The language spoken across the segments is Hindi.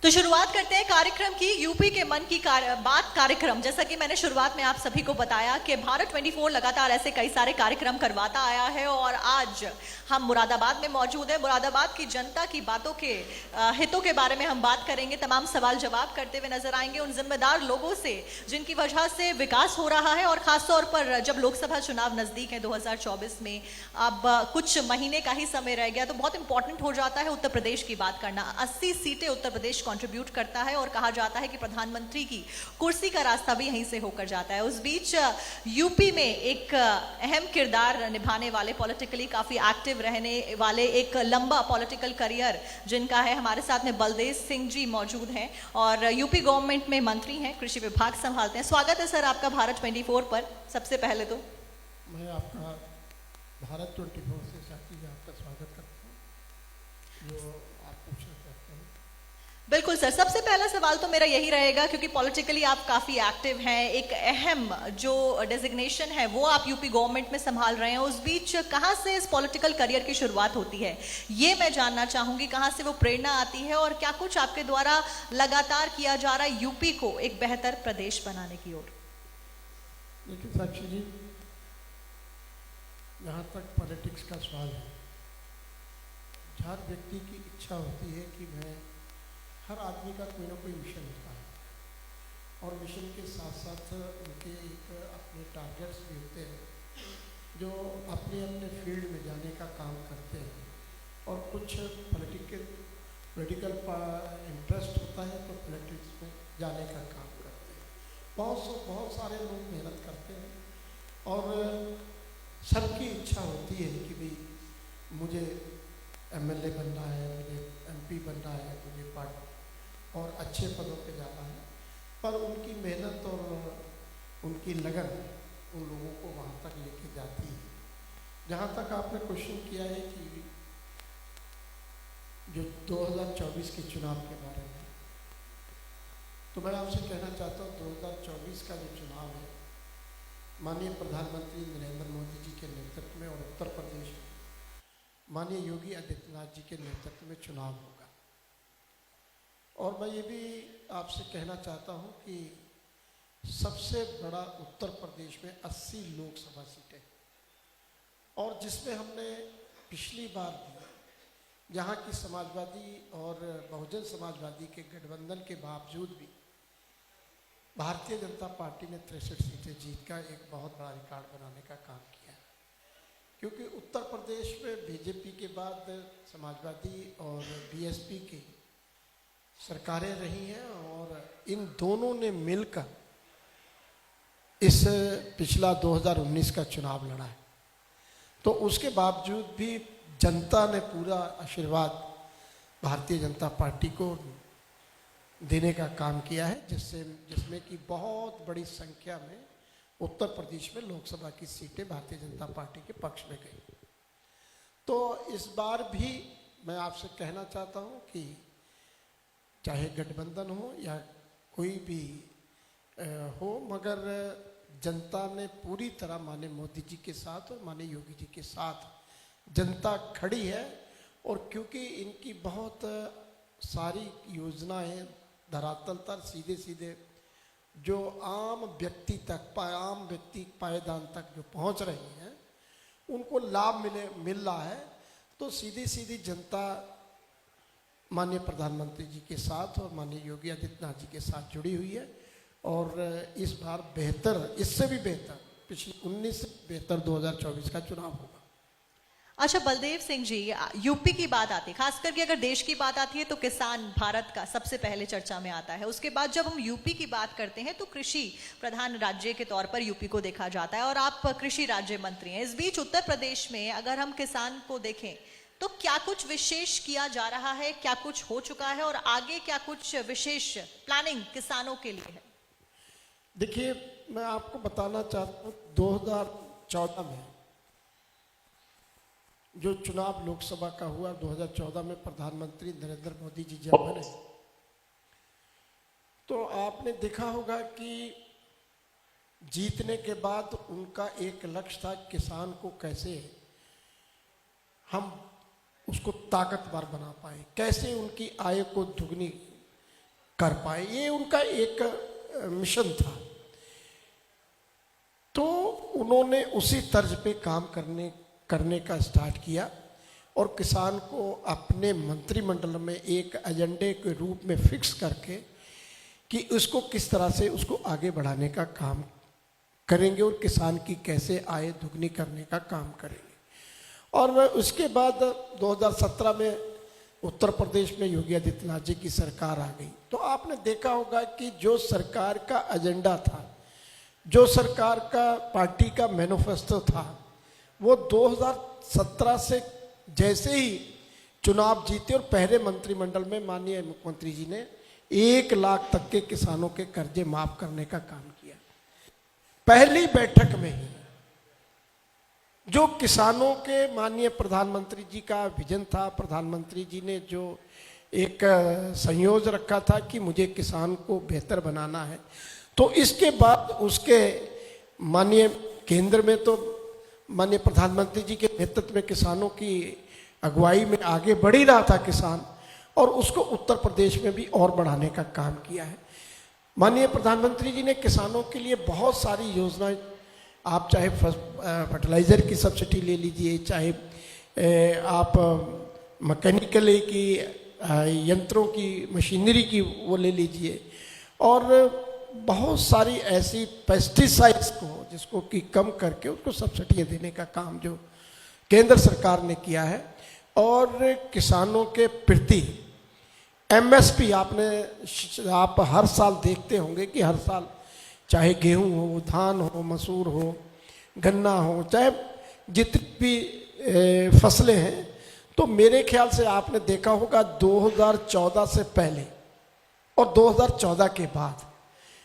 तो शुरुआत करते हैं कार्यक्रम की। यूपी के मन की बात कार्यक्रम, जैसा कि मैंने शुरुआत में आप सभी को बताया कि भारत 24 लगातार ऐसे कई सारे कार्यक्रम करवाता आया है और आज हम मुरादाबाद में मौजूद हैं। मुरादाबाद की जनता की बातों के हितों के बारे में हम बात करेंगे, तमाम सवाल जवाब करते हुए नजर आएंगे उन जिम्मेदार लोगों से जिनकी वजह से विकास हो रहा है। और खासतौर पर जब लोकसभा चुनाव नजदीक है 2024 में, अब कुछ महीने का ही समय रह गया, तो बहुत इंपॉर्टेंट हो जाता है उत्तर प्रदेश की बात करना। 80 सीटें उत्तर प्रदेश कंट्रीब्यूट करता है और कहा जाता है कि प्रधानमंत्री की कुर्सी का रास्ता भी यहीं से होकर जाता है। उस बीच यूपी में एक अहम किरदार निभाने वाले, पॉलिटिकली काफी एक्टिव रहने वाले, एक लंबा पॉलिटिकल करियर जिनका है, हमारे साथ में बलदेव सिंह जी मौजूद हैं और यूपी गवर्नमेंट में मंत्री हैं, कृषि विभाग संभालते हैं। स्वागत है सर आपका भारत 24 पर। सबसे पहले तो मैं आपका भारत 24 से साथी में आपका स्वागत करता हूँ। जो आप पूछना चाहते हैं। बिल्कुल सर, सबसे पहला सवाल तो मेरा यही रहेगा, क्योंकि पॉलिटिकली आप काफी एक्टिव हैं, एक अहम जो डेजिग्नेशन है वो आप यूपी गवर्नमेंट में संभाल रहे हैं। उस बीच कहां से इस पॉलिटिकल करियर की शुरुआत होती है, ये मैं जानना चाहूंगी। कहां से वो प्रेरणा आती है और क्या कुछ आपके द्वारा लगातार किया जा रहा है यूपी को एक बेहतर प्रदेश बनाने की ओर? देखिए साक्षी जी, जहाँ तक पॉलिटिक्स का सवाल है, हर व्यक्ति की इच्छा होती है कि हर आदमी का कोई ना कोई मिशन होता है और मिशन के साथ साथ उनके एक अपने टारगेट्स भी होते हैं जो अपने अपने फील्ड में जाने का काम करते हैं। और कुछ पॉलिटिकल इंटरेस्ट होता है तो पॉलिटिक्स में जाने का काम करते हैं। बहुत सारे लोग मेहनत करते हैं और सबकी इच्छा होती है कि भाई मुझे एमएलए बनना है, मुझे एमपी बनना है, मुझे पार्टी और अच्छे पदों पे जाना है। पर उनकी मेहनत और उनकी लगन उन लोगों को वहाँ तक लेके जाती है। जहाँ तक आपने क्वेश्चन किया है कि जो 2024 के चुनाव के बारे में, तो मैं आपसे कहना चाहता हूँ 2024 का जो चुनाव है, माननीय प्रधानमंत्री नरेंद्र मोदी जी के नेतृत्व में और उत्तर प्रदेश में माननीय योगी आदित्यनाथ जी के नेतृत्व में चुनाव होगा। और मैं ये भी आपसे कहना चाहता हूँ कि सबसे बड़ा उत्तर प्रदेश में 80 लोकसभा सीटें, और जिसमें हमने पिछली बार भी, जहाँ की समाजवादी और बहुजन समाजवादी के गठबंधन के बावजूद भी भारतीय जनता पार्टी ने 63 सीटें जीतकर एक बहुत बड़ा रिकॉर्ड बनाने का काम किया है। क्योंकि उत्तर प्रदेश में बीजेपी के बाद समाजवादी और बीएसपी की सरकारें रही हैं और इन दोनों ने मिलकर इस पिछला 2019 का चुनाव लड़ा है। तो उसके बावजूद भी जनता ने पूरा आशीर्वाद भारतीय जनता पार्टी को देने का काम किया है, जिसमें कि बहुत बड़ी संख्या में उत्तर प्रदेश में लोकसभा की सीटें भारतीय जनता पार्टी के पक्ष में गई। तो इस बार भी मैं आपसे कहना चाहता हूं कि चाहे गठबंधन हो या कोई भी हो, मगर जनता ने पूरी तरह माननीय मोदी जी के साथ और माननीय योगी जी के साथ जनता खड़ी है। और क्योंकि इनकी बहुत सारी योजनाएं धरातल पर सीधे सीधे जो आम व्यक्ति पायदान तक जो पहुंच रही हैं, उनको लाभ मिल रहा है। तो सीधी सीधी जनता माननीय प्रधानमंत्री जी के साथ और माननीय योगी आदित्यनाथ जी के साथ जुड़ी हुई है। और इस बार बेहतर, इससे भी बेहतर, पिछले 19 से बेहतर 2024 का चुनाव होगा। अच्छा बलदेव सिंह जी, यूपी की बात आती है, खास करके अगर देश की बात आती है तो किसान भारत का सबसे पहले चर्चा में आता है। उसके बाद जब हम यूपी की बात करते हैं तो कृषि प्रधान राज्य के तौर पर यूपी को देखा जाता है और आप कृषि राज्य मंत्री हैं। इस बीच उत्तर प्रदेश में अगर हम किसान को देखें तो क्या कुछ विशेष किया जा रहा है, क्या कुछ हो चुका है और आगे क्या कुछ विशेष प्लानिंग किसानों के लिए है? देखिए, मैं आपको बताना चाहता हूँ 2014 में जो चुनाव लोकसभा का हुआ, 2014 में प्रधानमंत्री नरेंद्र मोदी जी जब बने, तो आपने देखा होगा कि जीतने के बाद उनका एक लक्ष्य था किसान को कैसे हम उसको ताकतवर बना पाए, कैसे उनकी आय को दुगनी कर पाए। ये उनका एक मिशन था। तो उन्होंने उसी तर्ज पे काम करने का स्टार्ट किया और किसान को अपने मंत्रिमंडल में एक एजेंडे के रूप में फिक्स करके कि उसको किस तरह से उसको आगे बढ़ाने का काम करेंगे और किसान की कैसे आय दुगनी करने का काम करेंगे। और उसके बाद 2017 में उत्तर प्रदेश में योगी आदित्यनाथ जी की सरकार आ गई। तो आपने देखा होगा कि जो सरकार का एजेंडा था, जो सरकार का पार्टी का मैनिफेस्टो था, वो 2017 से जैसे ही चुनाव जीते और पहले मंत्रिमंडल में माननीय मुख्यमंत्री जी ने 1 लाख तक के किसानों के कर्जे माफ करने का काम किया। पहली बैठक में ही जो किसानों के माननीय प्रधानमंत्री जी का विजन था, प्रधानमंत्री जी ने जो एक संयोजन रखा था कि मुझे किसान को बेहतर बनाना है, तो इसके बाद उसके माननीय केंद्र में तो माननीय प्रधानमंत्री जी के नेतृत्व में किसानों की अगुवाई में आगे बढ़ ही रहा था किसान, और उसको उत्तर प्रदेश में भी और बढ़ाने का काम किया है। माननीय प्रधानमंत्री जी ने किसानों के लिए बहुत सारी योजनाएं, आप चाहे फर्टिलाइज़र की सब्सिडी ले लीजिए, चाहे आप मैकेनिकल की यंत्रों की मशीनरी की वो ले लीजिए, और बहुत सारी ऐसी पेस्टिसाइड्स को जिसको कि कम करके उसको सब्सिडियाँ देने का काम जो केंद्र सरकार ने किया है। और किसानों के प्रति एमएसपी आप हर साल देखते होंगे कि हर साल चाहे गेहूं हो, धान हो, मसूर हो, गन्ना हो, चाहे जितनी भी फसलें हैं, तो मेरे ख्याल से आपने देखा होगा 2014 से पहले और 2014 के बाद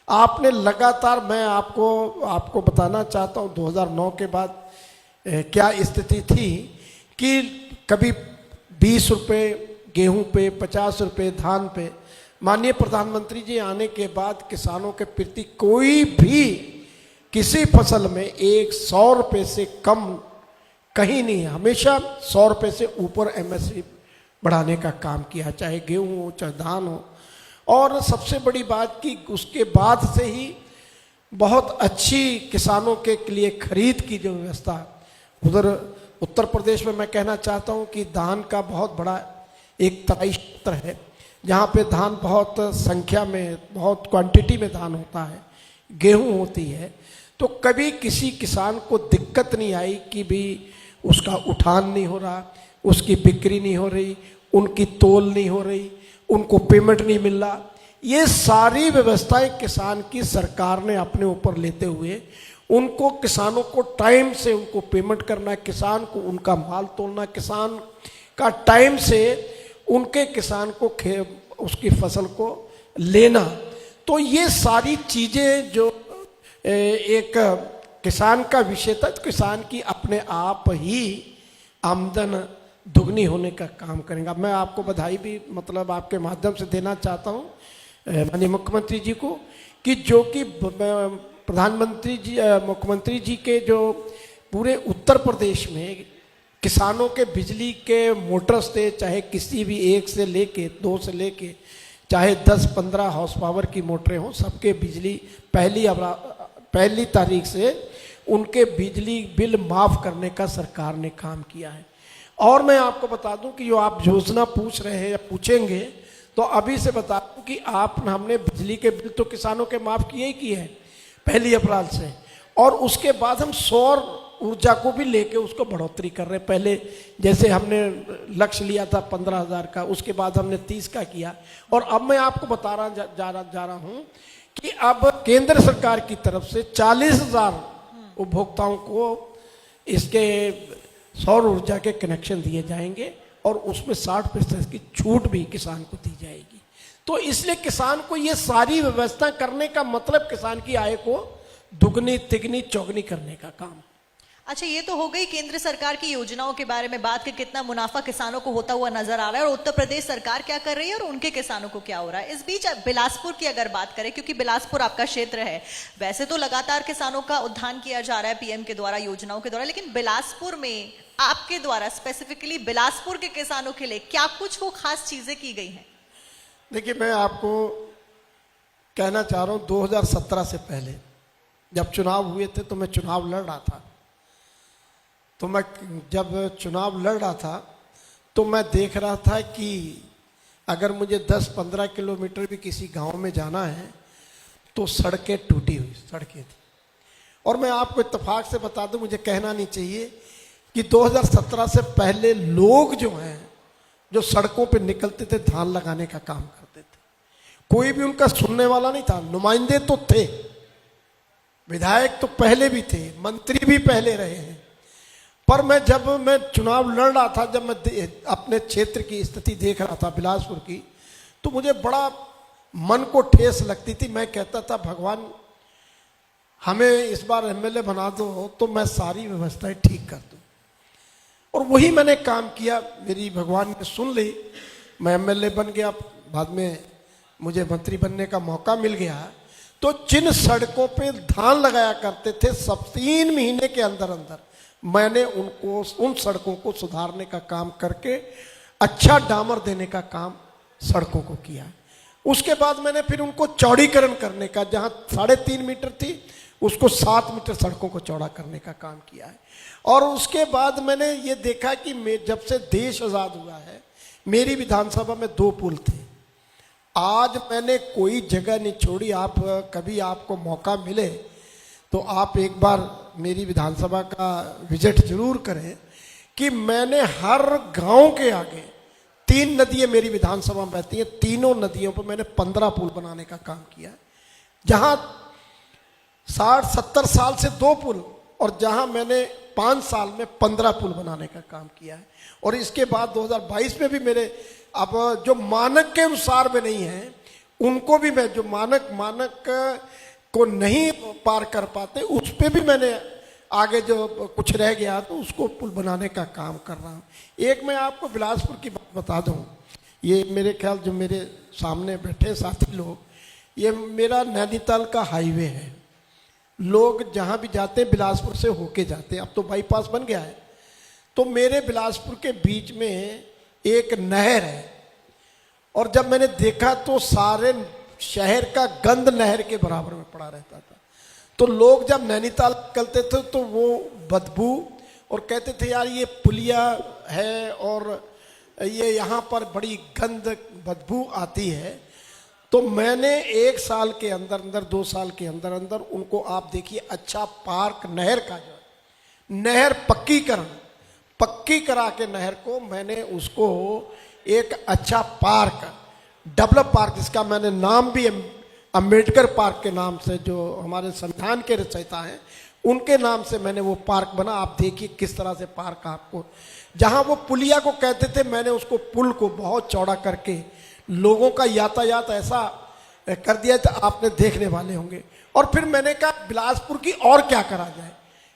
आपने लगातार, मैं आपको बताना चाहता हूँ 2009 के बाद क्या स्थिति थी कि कभी 20 रुपये गेहूं पे, 50 रुपये धान पे। माननीय प्रधानमंत्री जी आने के बाद किसानों के प्रति कोई भी किसी फसल में 100 रुपये से कम कहीं नहीं है, हमेशा 100 रुपये से ऊपर एमएसपी बढ़ाने का काम किया, चाहे गेहूं हो, चाहे धान हो। और सबसे बड़ी बात कि उसके बाद से ही बहुत अच्छी किसानों के लिए खरीद की जो व्यवस्था उधर उत्तर प्रदेश में, मैं कहना चाहता हूं कि धान का बहुत बड़ा एक तराई क्षेत्र है जहाँ पे धान बहुत संख्या में, बहुत क्वांटिटी में धान होता है, गेहूं होती है। तो कभी किसी किसान को दिक्कत नहीं आई कि भी उसका उठान नहीं हो रहा, उसकी बिक्री नहीं हो रही, उनकी तोल नहीं हो रही, उनको पेमेंट नहीं मिल रहा। ये सारी व्यवस्थाएं किसान की सरकार ने अपने ऊपर लेते हुए उनको, किसानों को टाइम से उनको पेमेंट करना, किसान को उनका माल तोड़ना, किसान का टाइम से उनके किसान को उसकी फसल को लेना। तो ये सारी चीज़ें जो एक किसान का विषय था, किसान की अपने आप ही आमदन दुगनी होने का काम करेगा। मैं आपको बधाई भी मतलब आपके माध्यम से देना चाहता हूँ माननीय मुख्यमंत्री जी को कि जो कि प्रधानमंत्री जी, मुख्यमंत्री जी के जो पूरे उत्तर प्रदेश में किसानों के बिजली के मोटर्स थे, चाहे किसी भी 1 से लेके 2 से लेके चाहे 10-15 हॉर्स पावर की मोटरें हों, सबके बिजली पहली तारीख से उनके बिजली बिल माफ़ करने का सरकार ने काम किया है। और मैं आपको बता दूं कि जो आप योजना पूछ रहे हैं या पूछेंगे, तो अभी से बता दूं कि हमने बिजली के बिल तो किसानों के माफ़ किए ही किए हैं 1 अप्रैल से, और उसके बाद हम सौर ऊर्जा को भी लेके उसको बढ़ोतरी कर रहे हैं। पहले जैसे हमने लक्ष्य लिया था 15,000 का, उसके बाद हमने 30 का किया, और अब मैं आपको बता रहा जा रहा हूँ कि अब केंद्र सरकार की तरफ से 40,000 उपभोक्ताओं को इसके सौर ऊर्जा के कनेक्शन दिए जाएंगे और उसमें 60% की छूट भी किसान को दी जाएगी। तो इसलिए किसान को ये सारी व्यवस्था करने का मतलब किसान की आय को दुगनी, तिगनी, चौगनी करने का काम। अच्छा, ये तो हो गई केंद्र सरकार की योजनाओं के बारे में बात कि कितना मुनाफा किसानों को होता हुआ नजर आ रहा है और उत्तर प्रदेश सरकार क्या कर रही है और उनके किसानों को क्या हो रहा है। इस बीच बिलासपुर की अगर बात करें, क्योंकि बिलासपुर आपका क्षेत्र है, वैसे तो लगातार किसानों का उत्थान किया जा रहा है पीएम के द्वारा, योजनाओं के द्वारा, लेकिन बिलासपुर में आपके द्वारा स्पेसिफिकली बिलासपुर के किसानों के लिए क्या कुछ वो खास चीजें की गई हैं? देखिए, मैं आपको कहना चाह रहा हूँ 2017 से पहले जब चुनाव हुए थे तो मैं चुनाव लड़ रहा था। तो मैं जब चुनाव लड़ रहा था तो मैं देख रहा था कि अगर मुझे 10-15 किलोमीटर भी किसी गांव में जाना है तो सड़कें टूटी हुई सड़कें थी। और मैं आपको इत्तेफाक से बता दूं, मुझे कहना नहीं चाहिए कि 2017 से पहले लोग जो हैं जो सड़कों पे निकलते थे धान लगाने का काम करते थे, कोई भी उनका सुनने वाला नहीं था। नुमाइंदे तो थे, विधायक तो पहले भी थे, मंत्री भी पहले रहे हैं, पर जब मैं चुनाव लड़ रहा था, जब मैं अपने क्षेत्र की स्थिति देख रहा था बिलासपुर की, तो मुझे बड़ा मन को ठेस लगती थी। मैं कहता था भगवान हमें इस बार एमएलए बना दो तो मैं सारी व्यवस्थाएं ठीक कर दूं। और वही मैंने काम किया, मेरी भगवान ने सुन ली, मैं एमएलए बन गया। बाद में मुझे मंत्री बनने का मौका मिल गया। तो जिन सड़कों पे धान लगाया करते थे, सब 3 महीने के अंदर अंदर मैंने उन सड़कों को सुधारने का काम करके अच्छा डामर देने का काम सड़कों को किया। उसके बाद मैंने फिर उनको चौड़ीकरण करने का, जहां 3.5 मीटर थी उसको 7 मीटर सड़कों को चौड़ा करने का काम किया है। और उसके बाद मैंने ये देखा कि जब से देश आज़ाद हुआ है, मेरी विधानसभा में 2 पुल थे। आज मैंने कोई जगह नहीं छोड़ी। आप कभी आपको मौका मिले तो आप एक बार मेरी विधानसभा का विजिट जरूर करें कि मैंने हर गांव के आगे 3 नदियां मेरी विधानसभा में बहती हैं, तीनों नदियों पर मैंने 15 पुल बनाने का काम किया। जहां 60-70 साल से 2 पुल, और जहां मैंने 5 साल में 15 पुल बनाने का काम किया है। और इसके बाद 2022 में भी मेरे, अब जो मानक के अनुसार में नहीं है उनको भी मैं, जो मानक को नहीं पार कर पाते उस पे भी मैंने आगे जो कुछ रह गया तो उसको पुल बनाने का काम कर रहा हूँ। एक मैं आपको बिलासपुर की बात बता दूँ, ये मेरे ख्याल जो मेरे सामने बैठे साथी लोग, ये मेरा नैनीताल का हाईवे है। लोग जहाँ भी जाते हैं बिलासपुर से होके जाते हैं, अब तो बाईपास बन गया है। तो मेरे बिलासपुर के बीच में एक नहर है, और जब मैंने देखा तो सारे शहर का गंद नहर के बराबर में पड़ा रहता था। तो लोग जब नैनीताल निकलते थे तो वो बदबू, और कहते थे यार ये पुलिया है और ये यहाँ पर बड़ी गंद बदबू आती है। तो मैंने 1 साल के अंदर अंदर, 2 साल के अंदर अंदर उनको, आप देखिए, अच्छा पार्क, नहर का जो नहर पक्की करा के नहर को मैंने उसको एक अच्छा पार्क, डेवलप पार्क, जिसका मैंने नाम भी अंबेडकर पार्क के नाम से, जो हमारे संविधान के रचयिता हैं उनके नाम से मैंने वो पार्क बना। आप देखिए किस तरह से पार्क, आपको जहां वो पुलिया को कहते थे, मैंने उसको पुल को बहुत चौड़ा करके लोगों का यातायात ऐसा कर दिया था, आपने देखने वाले होंगे। और फिर मैंने कहा बिलासपुर की और क्या करा जाए,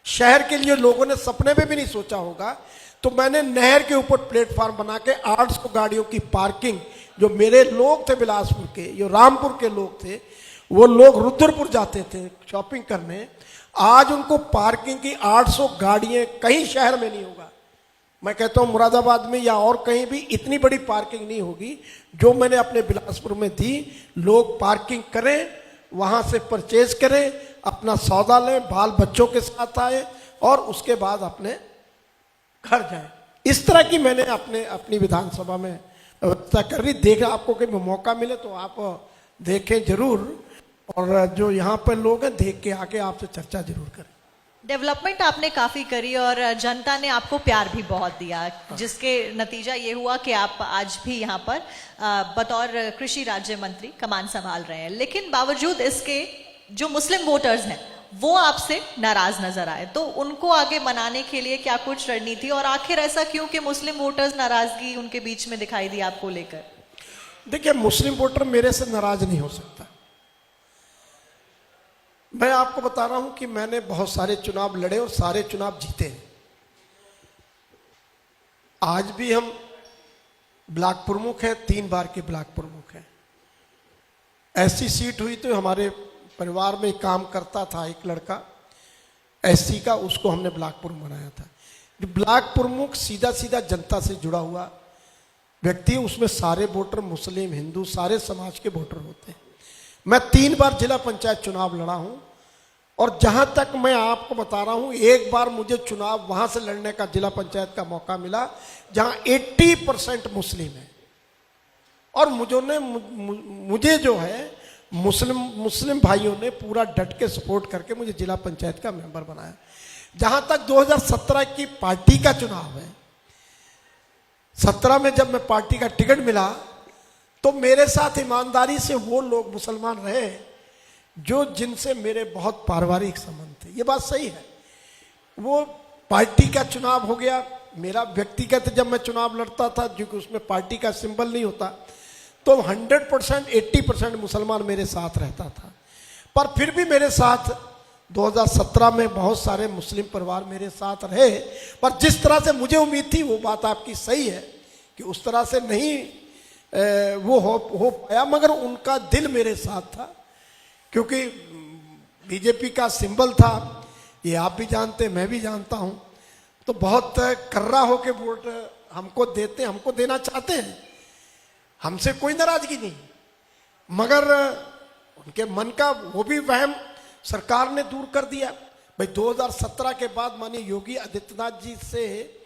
शहर के लिए लोगों ने सपने में भी नहीं सोचा होगा। तो मैंने नहर के ऊपर प्लेटफॉर्म बना के 800 गाड़ियों की पार्किंग, जो मेरे लोग थे बिलासपुर के, जो रामपुर के लोग थे, वो लोग रुद्रपुर जाते थे शॉपिंग करने, आज उनको पार्किंग की 800 गाड़ियां कहीं शहर में नहीं होगा। मैं कहता हूँ मुरादाबाद में या और कहीं भी इतनी बड़ी पार्किंग नहीं होगी जो मैंने अपने बिलासपुर में दी। लोग पार्किंग करें, वहां से परचेज करें, अपना सौदा लें, बाल बच्चों के साथ आए और उसके बाद अपने घर जाए। इस तरह की मैंने अपनी विधानसभा में व्यवस्था कर रही। देखा, आपको कभी मौका मिले तो आप देखें जरूर, और जो यहाँ पर लोग हैं देख के आके आपसे चर्चा जरूर करें। डेवलपमेंट आपने काफी करी और जनता ने आपको प्यार भी बहुत दिया, जिसके नतीजा ये हुआ कि आप आज भी यहाँ पर बतौर कृषि राज्य मंत्री कमान संभाल रहे हैं। लेकिन बावजूद इसके जो मुस्लिम वोटर्स हैं वो आपसे नाराज नजर आए, तो उनको आगे मनाने के लिए क्या कुछ रणनीति, और आखिर ऐसा क्यों कि मुस्लिम वोटर्स नाराजगी उनके बीच में दिखाई दी आपको लेकर? देखिए, मुस्लिम वोटर मेरे से नाराज नहीं हो सकता। मैं आपको बता रहा हूं कि मैंने बहुत सारे चुनाव लड़े और सारे चुनाव जीते। आज भी हम ब्लॉक प्रमुख हैं, 3 बार के ब्लॉक प्रमुख हैं। ऐसी सीट हुई तो हमारे परिवार में काम करता था एक लड़का एससी का, उसको हमने ब्लॉक प्रमुख बनाया था। ब्लॉक प्रमुख सीधा सीधा जनता से जुड़ा हुआ व्यक्ति, उसमें सारे वोटर मुस्लिम, हिंदू, सारे समाज के वोटर होते हैं। मैं 3 बार जिला पंचायत चुनाव लड़ा हूं और जहां तक मैं आपको बता रहा हूं, एक बार मुझे चुनाव वहां से लड़ने का जिला पंचायत का मौका मिला जहां 80% मुस्लिम है और मुझे जो है मुस्लिम भाइयों ने पूरा डट के सपोर्ट करके मुझे जिला पंचायत का मेंबर बनाया। जहां तक 2017 की पार्टी का चुनाव है, 17 में जब मैं पार्टी का टिकट मिला तो मेरे साथ ईमानदारी से वो लोग मुसलमान रहे जो जिनसे मेरे बहुत पारिवारिक संबंध थे। ये बात सही है। वो पार्टी का चुनाव हो गया, मेरा व्यक्तिगत जब मैं चुनाव लड़ता था, क्योंकि उसमें पार्टी का सिंबल नहीं होता, तो 100% 80% मुसलमान मेरे साथ रहता था। पर फिर भी मेरे साथ 2017 में बहुत सारे मुस्लिम परिवार मेरे साथ रहे। पर जिस तरह से मुझे उम्मीद थी, वो बात आपकी सही है कि उस तरह से नहीं वो हो पाया, मगर उनका दिल मेरे साथ था, क्योंकि बीजेपी का सिंबल था, ये आप भी जानते, मैं भी जानता हूं। तो बहुत कर्रा होके वोट हमको देते, हमको देना चाहते हैं, हमसे कोई नाराजगी नहीं, मगर उनके मन का वो भी वहम सरकार ने दूर कर दिया। भाई 2017 के बाद माननीय योगी आदित्यनाथ जी से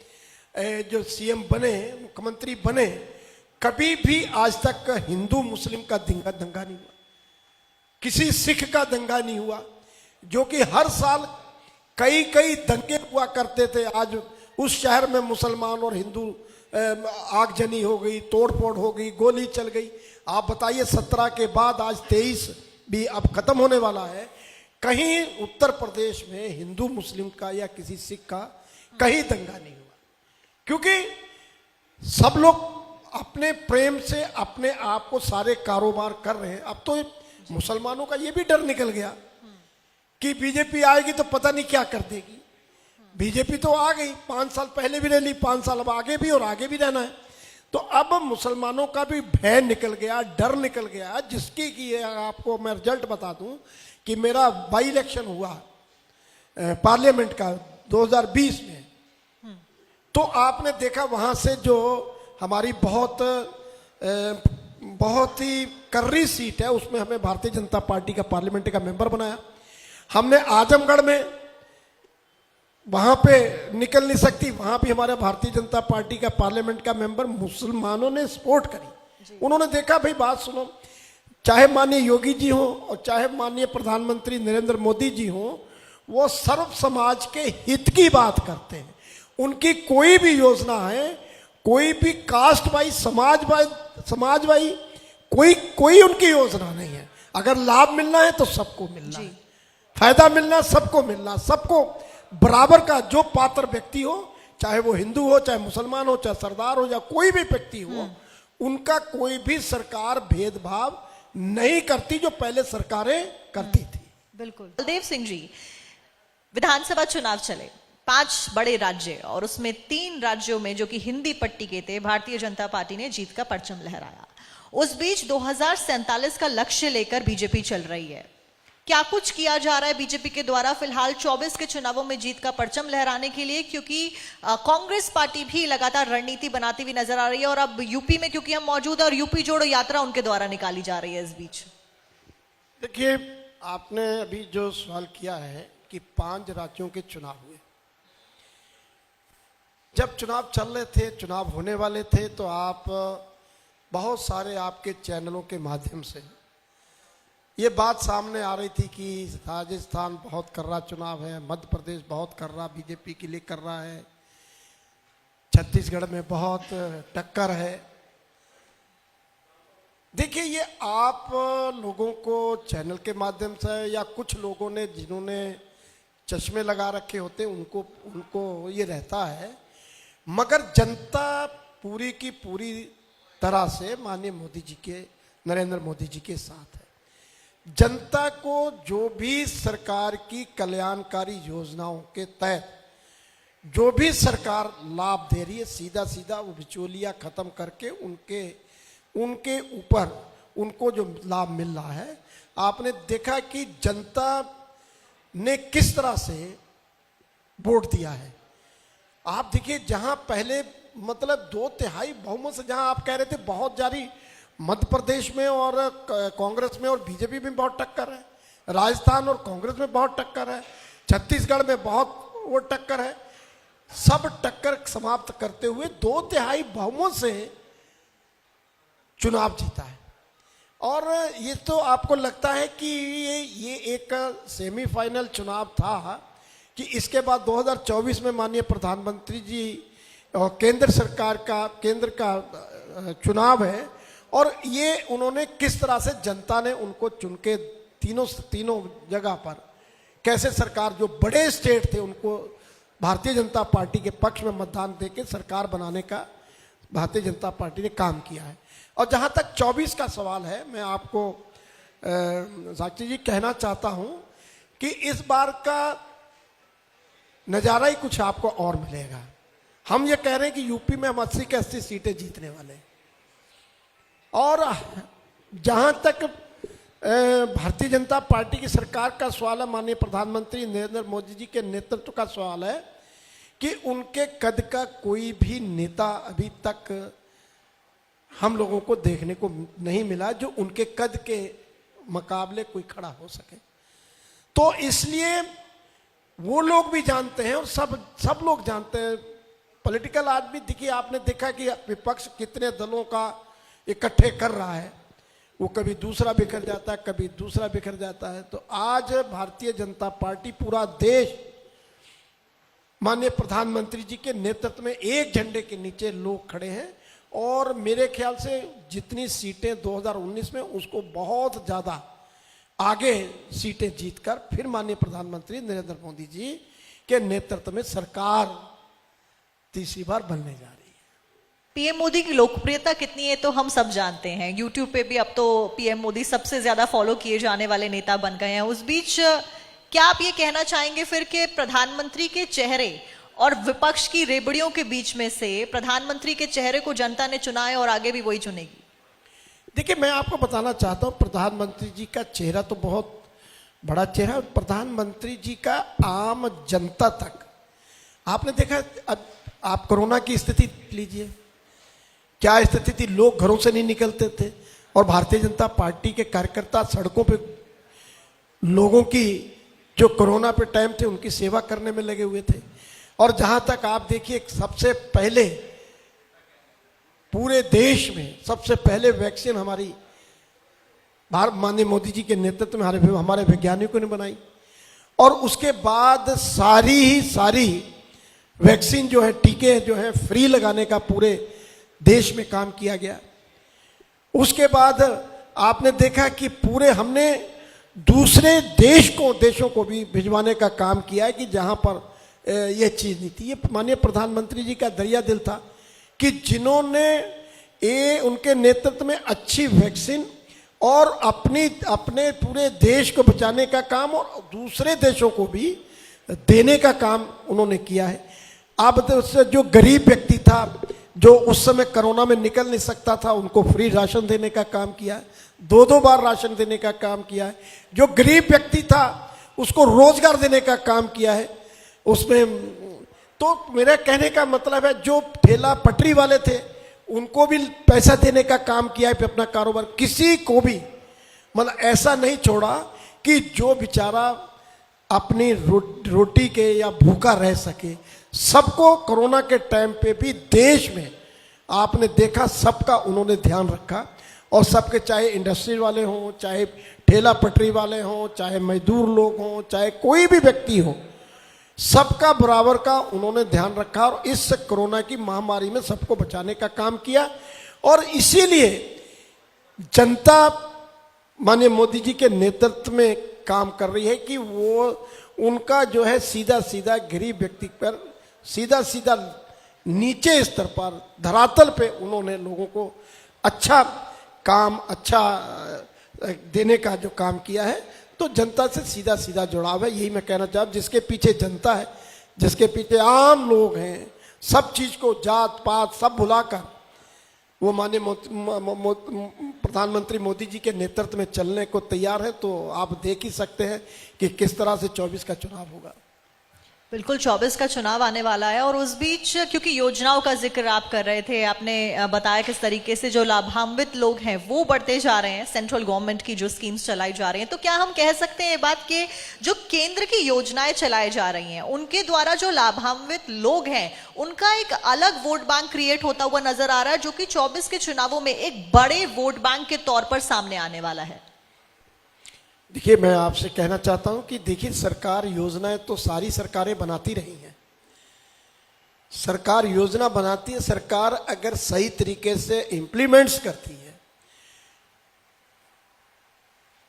जो सीएम बने, मुख्यमंत्री बने, कभी भी आज तक हिंदू मुस्लिम का दंगा नहीं हुआ, किसी सिख का दंगा नहीं हुआ, जो कि हर साल कई दंगे हुआ करते थे। आज उस शहर में मुसलमान और हिंदू आगजनी हो गई, तोड़फोड़ हो गई, गोली चल गई। आप बताइए 17 के बाद आज 23 भी अब खत्म होने वाला है, कहीं उत्तर प्रदेश में हिंदू मुस्लिम का या किसी सिख का कहीं दंगा नहीं हुआ, क्योंकि सब लोग अपने प्रेम से अपने आप को सारे कारोबार कर रहे हैं। अब तो मुसलमानों का ये भी डर निकल गया कि बीजेपी आएगी तो पता नहीं क्या कर देगी। बीजेपी तो आ गई, 5 साल पहले भी रह ली, 5 साल अब आगे भी और आगे भी रहना है। तो अब मुसलमानों का भी भय निकल गया, डर निकल गया, जिसकी कि आपको मैं रिजल्ट बता दूं कि मेरा बाई इलेक्शन हुआ पार्लियामेंट का 2020 में, तो आपने देखा वहां से जो हमारी बहुत ही कर्री सीट है, उसमें हमें भारतीय जनता पार्टी का पार्लियामेंट का मेंबर बनाया। हमने आजमगढ़ में, वहां पे निकल नहीं सकती, वहां भी हमारे भारतीय जनता पार्टी का पार्लियामेंट का मेंबर मुसलमानों ने सपोर्ट करी। उन्होंने देखा, भाई बात सुनो, चाहे माननीय योगी जी हो और चाहे माननीय प्रधानमंत्री नरेंद्र मोदी जी हो, वो सर्व समाज के हित की बात करते हैं। उनकी कोई भी योजना है, कोई भी कास्ट वाइज, समाज वाइज कोई उनकी योजना नहीं है। अगर लाभ मिलना है तो सबको मिलना है, फायदा मिलना सबको मिलना, सबको बराबर का, जो पात्र व्यक्ति हो, चाहे वो हिंदू हो, चाहे मुसलमान हो, चाहे सरदार हो, या कोई भी व्यक्ति हो, उनका कोई भी सरकार भेदभाव नहीं करती, जो पहले सरकारें करती थी। बिल्कुल। बलदेव सिंह जी, विधानसभा चुनाव चले, 5 बड़े राज्य और उसमें 3 राज्यों में जो कि हिंदी पट्टी के थे, भारतीय जनता पार्टी ने जीत का परचम लहराया। उस बीच 2047 का लक्ष्य लेकर बीजेपी चल रही है। क्या कुछ किया जा रहा है बीजेपी के द्वारा फिलहाल 24 के चुनावों में जीत का परचम लहराने के लिए? क्योंकि कांग्रेस पार्टी भी लगातार रणनीति बनाती हुई नजर आ रही है, और अब यूपी में क्योंकि हम मौजूद है और यूपी जोड़ो यात्रा उनके द्वारा निकाली जा रही है इस बीच। देखिए, आपने अभी जो सवाल किया है कि 5 राज्यों के चुनाव हुए, जब चुनाव चल रहे थे, चुनाव होने वाले थे, तो आप बहुत सारे आपके चैनलों के माध्यम से ये बात सामने आ रही थी कि राजस्थान बहुत कर्रा चुनाव है, मध्य प्रदेश बहुत कर्रा बीजेपी के लिए कर रहा है, छत्तीसगढ़ में बहुत टक्कर है। देखिए, ये आप लोगों को चैनल के माध्यम से या कुछ लोगों ने जिन्होंने चश्मे लगा रखे होते उनको ये रहता है, मगर जनता पूरी की पूरी तरह से माननीय मोदी जी के, नरेंद्र मोदी जी के साथ है। जनता को जो भी सरकार की कल्याणकारी योजनाओं के तहत जो भी सरकार लाभ दे रही है, सीधा सीधा वो बिचौलिया खत्म करके उनके ऊपर उनको जो लाभ मिल रहा है, आपने देखा कि जनता ने किस तरह से वोट दिया है। आप देखिए, जहां पहले मतलब 2/3 बहुमत से, जहां आप कह रहे थे बहुत मध्य प्रदेश में और कांग्रेस में और बीजेपी में बहुत टक्कर है, राजस्थान और कांग्रेस में बहुत टक्कर है, छत्तीसगढ़ में बहुत वो टक्कर है। सब टक्कर समाप्त करते हुए 2/3 बहुमत से चुनाव जीता है। और ये तो आपको लगता है कि ये एक सेमीफाइनल चुनाव था कि इसके बाद 2024 में माननीय प्रधानमंत्री जी और केंद्र का चुनाव है, और ये उन्होंने किस तरह से जनता ने उनको चुन के तीनों जगह पर कैसे सरकार, जो बड़े स्टेट थे उनको भारतीय जनता पार्टी के पक्ष में मतदान देके सरकार बनाने का भारतीय जनता पार्टी ने काम किया है। और जहां तक 24 का सवाल है, मैं आपको साक्षी जी कहना चाहता हूं कि इस बार का नजारा ही कुछ आपको और मिलेगा। हम ये कह रहे हैं कि यूपी में हम 80 के 80 सीटें जीतने वाले हैं। और जहां तक भारतीय जनता पार्टी की सरकार का सवाल है, माननीय प्रधानमंत्री नरेंद्र मोदी जी के नेतृत्व का सवाल है कि उनके कद का कोई भी नेता अभी तक हम लोगों को देखने को नहीं मिला जो उनके कद के मुकाबले कोई खड़ा हो सके। तो इसलिए वो लोग भी जानते हैं और सब लोग जानते हैं, पॉलिटिकल आदमी देखिए, आपने देखा कि विपक्ष कितने दलों का इकट्ठे कर रहा है, वो कभी दूसरा बिखर जाता है, कभी दूसरा बिखर जाता है। तो आज भारतीय जनता पार्टी, पूरा देश माननीय प्रधानमंत्री जी के नेतृत्व में एक झंडे के नीचे लोग खड़े हैं, और मेरे ख्याल से जितनी सीटें 2019 में, उसको बहुत ज्यादा आगे सीटें जीतकर फिर माननीय प्रधानमंत्री नरेंद्र मोदी जी के नेतृत्व में सरकार तीसरी बार बनने जा रही है। पीएम मोदी की लोकप्रियता कितनी है तो हम सब जानते हैं। यूट्यूब पे भी अब तो पीएम मोदी सबसे ज्यादा फॉलो किए जाने वाले नेता बन गए हैं। उस बीच क्या आप ये कहना चाहेंगे फिर कि प्रधानमंत्री के चेहरे और विपक्ष की रेबड़ियों के बीच में से प्रधानमंत्री के चेहरे को जनता ने चुना है और आगे भी वही चुनेगी? देखिए, मैं आपको बताना चाहता हूं, प्रधानमंत्री जी का चेहरा तो बहुत बड़ा चेहरा है। प्रधानमंत्री जी का आम जनता तक आपने देखा। अब आप कोरोना की स्थिति लीजिए, क्या स्थिति थी, लोग घरों से नहीं निकलते थे और भारतीय जनता पार्टी के कार्यकर्ता सड़कों पे लोगों की जो कोरोना पे टाइम थे उनकी सेवा करने में लगे हुए थे। और जहां तक आप देखिए, सबसे पहले पूरे देश में सबसे पहले वैक्सीन हमारी माननीय मोदी जी के नेतृत्व में हमारे वैज्ञानिकों ने बनाई, और उसके बाद सारी वैक्सीन जो है, टीके जो है फ्री लगाने का पूरे देश में काम किया गया। उसके बाद आपने देखा कि पूरे हमने दूसरे देशों को भी भिजवाने का काम किया है कि जहां पर यह चीज नहीं थी। ये माननीय प्रधानमंत्री जी का दरिया दिल था कि जिन्होंने उनके नेतृत्व में अच्छी वैक्सीन और अपने पूरे देश को बचाने का काम और दूसरे देशों को भी देने का काम उन्होंने किया है। अब तो जो गरीब व्यक्ति था, जो उस समय कोरोना में निकल नहीं सकता था, उनको फ्री राशन देने का काम किया है, 2 बार राशन देने का काम किया है। जो गरीब व्यक्ति था उसको रोजगार देने का काम किया है। उसमें तो मेरा कहने का मतलब है, जो ठेला पटरी वाले थे उनको भी पैसा देने का काम किया है अपना कारोबार। किसी को भी मतलब ऐसा नहीं छोड़ा कि जो बेचारा अपनी रोटी के या भूखा रह सके। सबको कोरोना के टाइम पे भी देश में आपने देखा सबका उन्होंने ध्यान रखा, और सबके, चाहे इंडस्ट्री वाले हों, चाहे ठेला पटरी वाले हों, चाहे मजदूर लोग हों, चाहे कोई भी व्यक्ति हो, सबका बराबर का उन्होंने ध्यान रखा और इस कोरोना की महामारी में सबको बचाने का काम किया। और इसीलिए जनता माननीय मोदी जी के नेतृत्व में काम कर रही है कि वो उनका जो है सीधा गरीब व्यक्ति पर सीधा नीचे स्तर पर धरातल पे उन्होंने लोगों को अच्छा देने का जो काम किया है। तो जनता से सीधा जुड़ाव है, यही मैं कहना चाहता हूँ। जिसके पीछे जनता है, जिसके पीछे आम लोग हैं, सब चीज को जात पात सब भुलाकर वो माननीय प्रधानमंत्री मोदी जी के नेतृत्व में चलने को तैयार है। तो आप देख ही सकते हैं कि किस तरह से 24 का चुनाव होगा। बिल्कुल 24 का चुनाव आने वाला है और उस बीच क्योंकि योजनाओं का जिक्र आप कर रहे थे, आपने बताया किस तरीके से जो लाभान्वित लोग हैं वो बढ़ते जा रहे हैं, सेंट्रल गवर्नमेंट की जो स्कीम्स चलाई जा रही हैं, तो क्या हम कह सकते हैं ये बात कि जो केंद्र की योजनाएं चलाई जा रही हैं उनके द्वारा जो लाभान्वित लोग हैं उनका एक अलग वोट बैंक क्रिएट होता हुआ नजर आ रहा है, जो कि 24 के चुनावों में एक बड़े वोट बैंक के तौर पर सामने आने वाला है? देखिए, मैं आपसे कहना चाहता हूं कि देखिए, सरकार योजनाएं तो सारी सरकारें बनाती रही हैं। सरकार योजना बनाती है, सरकार अगर सही तरीके से इंप्लीमेंट्स करती है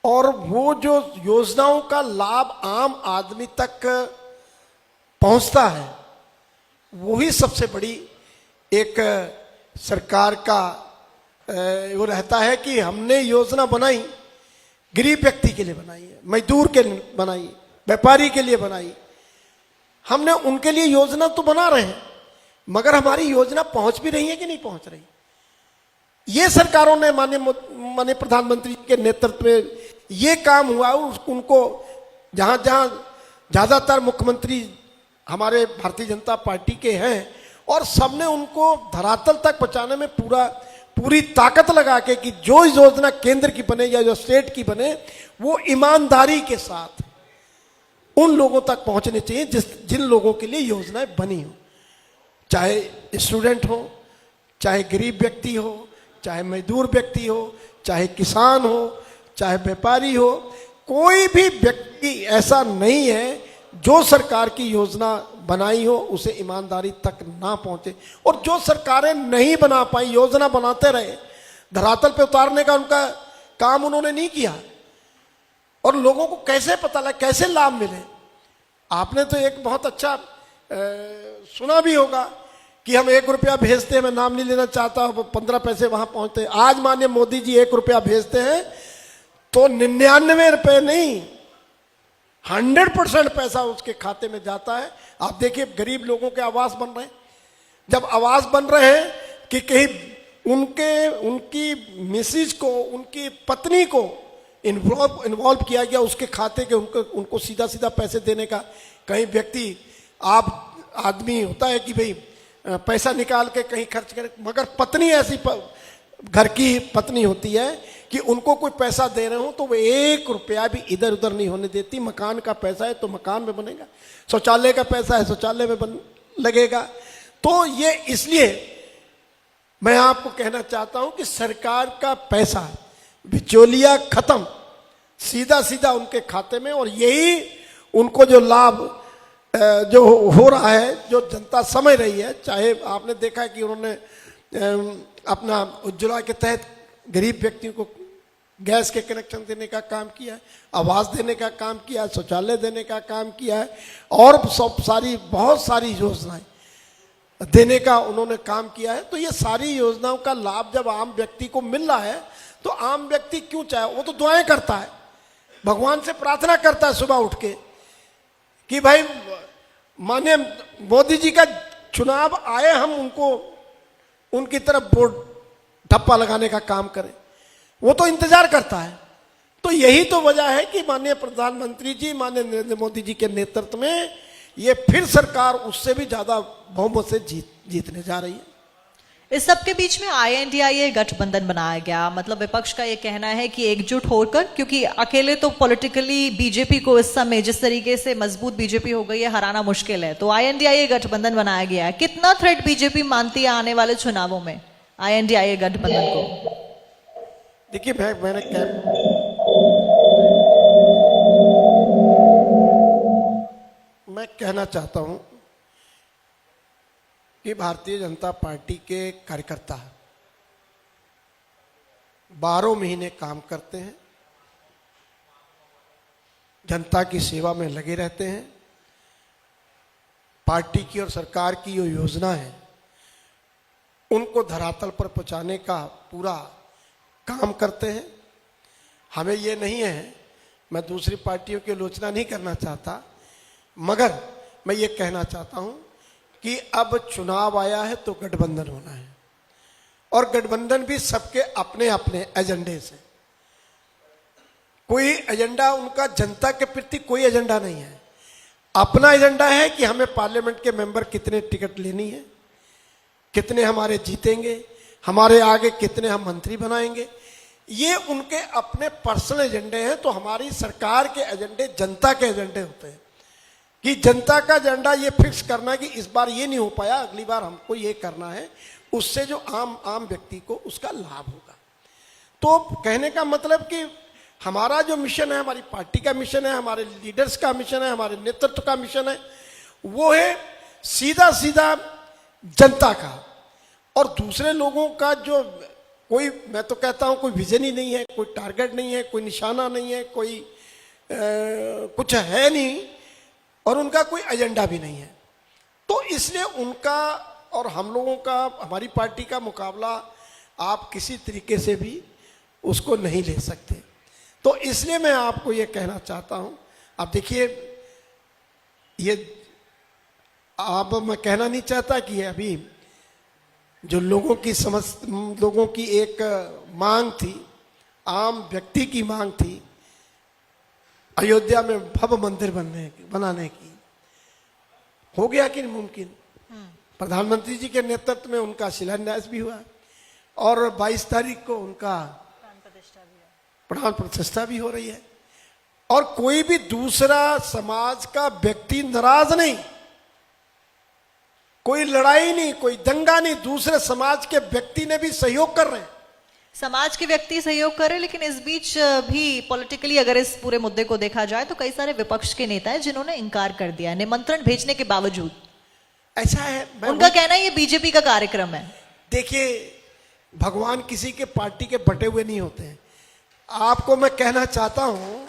और वो जो योजनाओं का लाभ आम आदमी तक पहुंचता है, वही सबसे बड़ी एक सरकार का वो रहता है कि हमने योजना बनाई, गरीब व्यक्ति के लिए बनाई है, मजदूर के लिए बनाई, व्यापारी के लिए बनाई। हमने उनके लिए योजना तो बना रहे हैं, मगर हमारी योजना पहुंच भी रही है कि नहीं पहुंच रही? ये सरकारों ने माननीय प्रधानमंत्री के नेतृत्व में ये काम हुआ। उनको जहां जहां ज्यादातर मुख्यमंत्री हमारे भारतीय जनता पार्टी के हैं और सबने उनको धरातल तक पहुंचाने में पूरी ताकत लगा के कि जो योजना केंद्र की बने या जो स्टेट की बने, वो ईमानदारी के साथ उन लोगों तक पहुंचने चाहिए जिन लोगों के लिए योजनाएं बनी हो, चाहे स्टूडेंट हो, चाहे गरीब व्यक्ति हो, चाहे मजदूर व्यक्ति हो, चाहे किसान हो, चाहे व्यापारी हो। कोई भी व्यक्ति ऐसा नहीं है जो सरकार की योजना बनाई हो उसे ईमानदारी तक ना पहुंचे। और जो सरकारें नहीं बना पाई, योजना बनाते रहे, धरातल पे उतारने का उनका काम उन्होंने नहीं किया। और लोगों को कैसे पता लगे, कैसे लाभ मिले? आपने तो एक बहुत अच्छा सुना भी होगा कि हम 1 रुपया भेजते हैं, मैं नाम नहीं लेना चाहता, 15 पैसे वहां पहुंचते। आज माननीय मोदी जी 1 रुपया भेजते हैं तो 99 रुपये नहीं, 100% पैसा उसके खाते में जाता है। आप देखिए, गरीब लोगों के आवास बन रहे हैं। जब आवास बन रहे हैं कि कहीं उनकी मिसिज को, उनकी पत्नी को इन्वॉल्व किया गया उसके खाते के, उनको सीधा सीधा पैसे देने का। कहीं व्यक्ति आदमी होता है कि भाई पैसा निकाल के कहीं खर्च करे, मगर पत्नी ऐसी घर की पत्नी होती है कि उनको कोई पैसा दे रहे हो तो वो 1 रुपया भी इधर उधर नहीं होने देती। मकान का पैसा है तो मकान में बनेगा, शौचालय का पैसा है शौचालय में लगेगा। तो ये इसलिए मैं आपको कहना चाहता हूं कि सरकार का पैसा बिचौलिया खत्म, सीधा सीधा उनके खाते में। और यही उनको जो लाभ जो हो रहा है, जो जनता समझ रही है। चाहे आपने देखा कि उन्होंने अपना उज्ज्वला के तहत गरीब व्यक्तियों को गैस के कनेक्शन देने का काम किया है, आवास देने का काम किया है, शौचालय देने का काम किया है, और बहुत सारी योजनाएं देने का उन्होंने काम किया है। तो ये सारी योजनाओं का लाभ जब आम व्यक्ति को मिल रहा है तो आम व्यक्ति क्यों चाहे, वो तो दुआएं करता है, भगवान से प्रार्थना करता है सुबह उठ के कि भाई माननीय मोदी जी का चुनाव आए, हम उनकी तरफ वोट ठप्पा लगाने का काम करें। वो तो इंतजार करता है। तो यही तो वजह है कि माननीय प्रधानमंत्री जी, माननीय नरेंद्र मोदी जी के नेतृत्व में ये फिर सरकार उससे भी ज्यादा बहुमत से जीतने जा रही है। इस सब के बीच में INDIA गठबंधन बनाया गया, मतलब विपक्ष का ये कहना है कि एकजुट होकर, क्योंकि अकेले तो पॉलिटिकली बीजेपी को इस समय जिस तरीके से मजबूत बीजेपी हो गई है हराना मुश्किल है, तो INDIA गठबंधन बनाया गया है। कितना थ्रेट बीजेपी मानती है आने वाले चुनावों में INDIA गठबंधन को? देखिए, मैं कहना चाहता हूं कि भारतीय जनता पार्टी के कार्यकर्ता 12 महीने काम करते हैं, जनता की सेवा में लगे रहते हैं। पार्टी की और सरकार की जो योजना है उनको धरातल पर पहुंचाने का पूरा काम करते हैं। हमें ये नहीं है, मैं दूसरी पार्टियों की आलोचना नहीं करना चाहता, मगर मैं ये कहना चाहता हूं कि अब चुनाव आया है तो गठबंधन होना है, और गठबंधन भी सबके अपने अपने एजेंडे से। कोई एजेंडा उनका जनता के प्रति कोई एजेंडा नहीं है। अपना एजेंडा है कि हमें पार्लियामेंट के मेंबर कितने टिकट लेनी है, कितने हमारे जीतेंगे, हमारे आगे कितने हम मंत्री बनाएंगे, ये उनके अपने पर्सनल एजेंडे हैं। तो हमारी सरकार के एजेंडे जनता के एजेंडे होते हैं कि जनता का एजेंडा ये फिक्स करना कि इस बार ये नहीं हो पाया, अगली बार हमको ये करना है, उससे जो आम व्यक्ति को उसका लाभ होगा। तो कहने का मतलब कि हमारा जो मिशन है, हमारी पार्टी का मिशन है, हमारे लीडर्स का मिशन है, हमारे नेतृत्व का मिशन है, वो है सीधा सीधा जनता का। और दूसरे लोगों का जो कोई, मैं तो कहता हूं कोई विजन ही नहीं है, कोई टारगेट नहीं है, कोई निशाना नहीं है, कोई कुछ है नहीं, और उनका कोई एजेंडा भी नहीं है। तो इसलिए उनका और हम लोगों का, हमारी पार्टी का मुकाबला आप किसी तरीके से भी उसको नहीं ले सकते। तो इसलिए मैं आपको ये कहना चाहता हूं, अब देखिए, ये अब मैं कहना नहीं चाहता कि अभी जो लोगों की एक मांग थी, आम व्यक्ति की मांग थी, अयोध्या में भव्य मंदिर बनाने की, हो गया कि नहीं मुमकिन? प्रधानमंत्री जी के नेतृत्व में उनका शिलान्यास भी हुआ और 22 तारीख को उनका प्राण प्रतिष्ठा भी हो रही है। और कोई भी दूसरा समाज का व्यक्ति नाराज नहीं, कोई लड़ाई नहीं, कोई दंगा नहीं, दूसरे समाज के व्यक्ति ने भी सहयोग कर रहे हैं। समाज के व्यक्ति सहयोग कर रहे हैं, लेकिन इस बीच भी पॉलिटिकली अगर इस पूरे मुद्दे को देखा जाए तो कई सारे विपक्ष के नेता हैं जिन्होंने इनकार कर दिया निमंत्रण भेजने के बावजूद। ऐसा है, उनका कहना है ये बीजेपी का कार्यक्रम है। देखिए, भगवान किसी के पार्टी के बटे हुए नहीं होते हैं। आपको मैं कहना चाहता हूं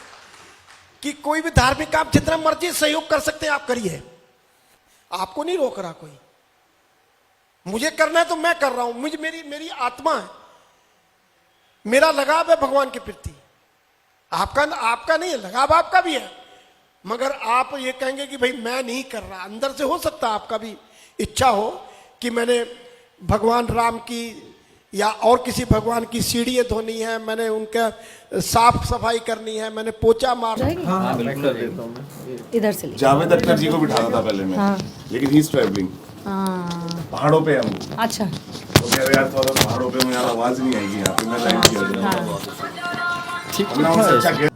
कि कोई भी धार्मिक आप जितना मर्जी सहयोग कर सकते हैं, आप करिए, आपको नहीं रोक रहा कोई। मुझे करना है तो मैं कर रहा हूं, मुझे मेरी आत्मा है, मेरा लगाव है भगवान के प्रति। आपका नहीं है, लगाव आपका भी है, मगर आप ये कहेंगे कि भाई मैं नहीं कर रहा, अंदर से हो सकता है आपका भी इच्छा हो कि मैंने भगवान राम की या और किसी भगवान की सीढ़ियां धोनी है, मैंने उनका साफ सफाई करनी है, मैंने पोछा मारना है। हाँ, बिल्कुल देता हूँ मैं। इधर से ले। जावेद अख्तर जी को बिठाना था पहले मैं, हाँ। लेकिन ही इज ट्रैवलिंग, पहाड़ों पे हम। अच्छा, तो कह रहे यार थोड़ा पहाड़ों पे, यार आवाज नहीं आएगी यहाँ पे, मैं लाइव किया ठीक अच्छा।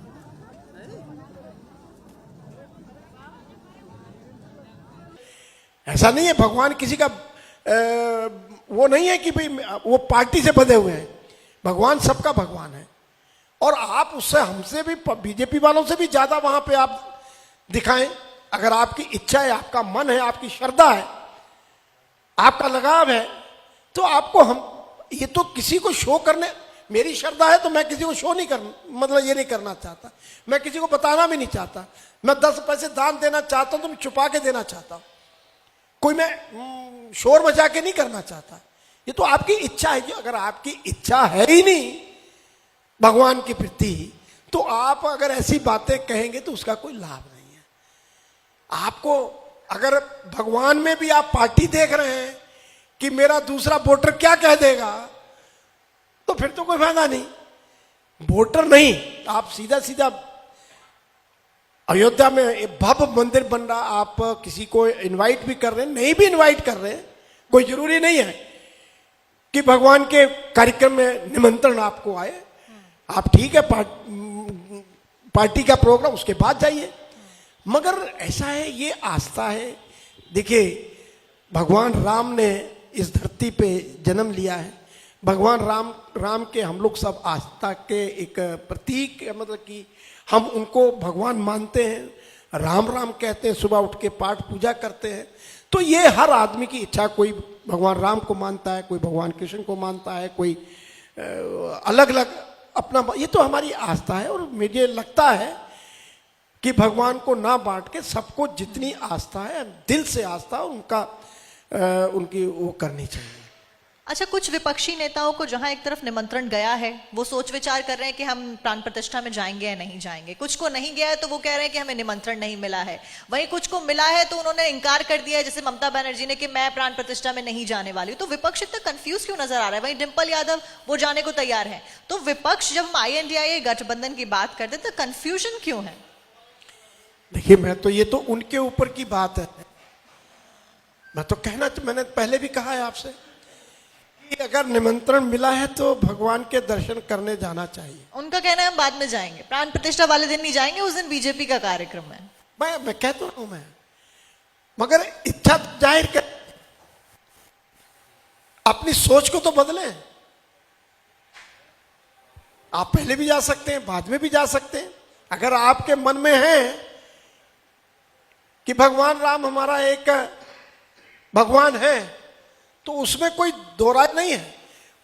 ऐसा नहीं है, भगवान किसी का वो नहीं है कि भाई वो पार्टी से बंधे हुए हैं। भगवान सबका भगवान है, और आप उससे, हमसे भी, बीजेपी वालों से भी ज्यादा वहां पे आप दिखाएं। अगर आपकी इच्छा है, आपका मन है, आपकी श्रद्धा है, आपका लगाव है, तो आपको ये तो किसी को शो करने, मेरी श्रद्धा है तो मैं किसी को शो नहीं मतलब ये नहीं करना चाहता, मैं किसी को बताना भी नहीं चाहता। मैं 10 पैसे दान देना चाहता हूं तो मैं छुपा के देना चाहता हूं, कोई मैं शोर मचा के नहीं करना चाहता। ये तो आपकी इच्छा है। जो अगर आपकी इच्छा है ही नहीं भगवान के प्रति, तो आप अगर ऐसी बातें कहेंगे तो उसका कोई लाभ नहीं है आपको। अगर भगवान में भी आप पार्टी देख रहे हैं कि मेरा दूसरा वोटर क्या कह देगा, तो फिर तो कोई फायदा नहीं। वोटर नहीं, आप सीधा सीधा अयोध्या में एक भव्य मंदिर बन रहा, आप किसी को इनवाइट भी कर रहे हैं, नहीं भी इनवाइट कर रहे हैं, कोई जरूरी नहीं है कि भगवान के कार्यक्रम में निमंत्रण आपको आए। आप ठीक है पार्टी का प्रोग्राम, उसके बाद जाइए, मगर ऐसा है, ये आस्था है। देखिए, भगवान राम ने इस धरती पे जन्म लिया है। भगवान राम के हम लोग सब आस्था के एक प्रतीक, मतलब कि हम उनको भगवान मानते हैं, राम राम कहते हैं, सुबह उठ के पाठ पूजा करते हैं। तो ये हर आदमी की इच्छा, कोई भगवान राम को मानता है, कोई भगवान कृष्ण को मानता है, कोई अलग अलग अपना, ये तो हमारी आस्था है। और मुझे लगता है कि भगवान को ना बांट के सबको जितनी आस्था है, दिल से आस्था, उनकी वो करनी चाहिए। अच्छा, कुछ विपक्षी नेताओं को जहां एक तरफ निमंत्रण गया है, वो सोच विचार कर रहे हैं कि हम प्राण प्रतिष्ठा में जाएंगे या नहीं जाएंगे। कुछ को नहीं गया है तो वो कह रहे हैं कि हमें निमंत्रण नहीं मिला है। वहीं कुछ को मिला है तो उन्होंने इनकार कर दिया है, जैसे ममता बनर्जी ने कि मैं प्राण प्रतिष्ठा में नहीं जाने वाली हूं। तो विपक्ष इतना कंफ्यूज क्यों नजर आ रहा है? वहीं डिंपल यादव वो जाने को तैयार है। तो विपक्ष, जब हम INDIA गठबंधन की बात करते तो कंफ्यूजन क्यों है? देखिए, मैं तो ये तो उनके ऊपर की बात है। मैं तो मैंने पहले भी कहा है आपसे कि अगर निमंत्रण मिला है तो भगवान के दर्शन करने जाना चाहिए। उनका कहना है हम बाद में जाएंगे, प्राण प्रतिष्ठा वाले दिन नहीं जाएंगे, उस दिन बीजेपी का कार्यक्रम है। मैं कह तो रहा हूं, मगर इच्छा जाहिर कर, अपनी सोच को तो बदलें। आप पहले भी जा सकते हैं, बाद में भी जा सकते हैं। अगर आपके मन में है कि भगवान राम हमारा एक भगवान है, तो उसमें कोई दो राय नहीं है।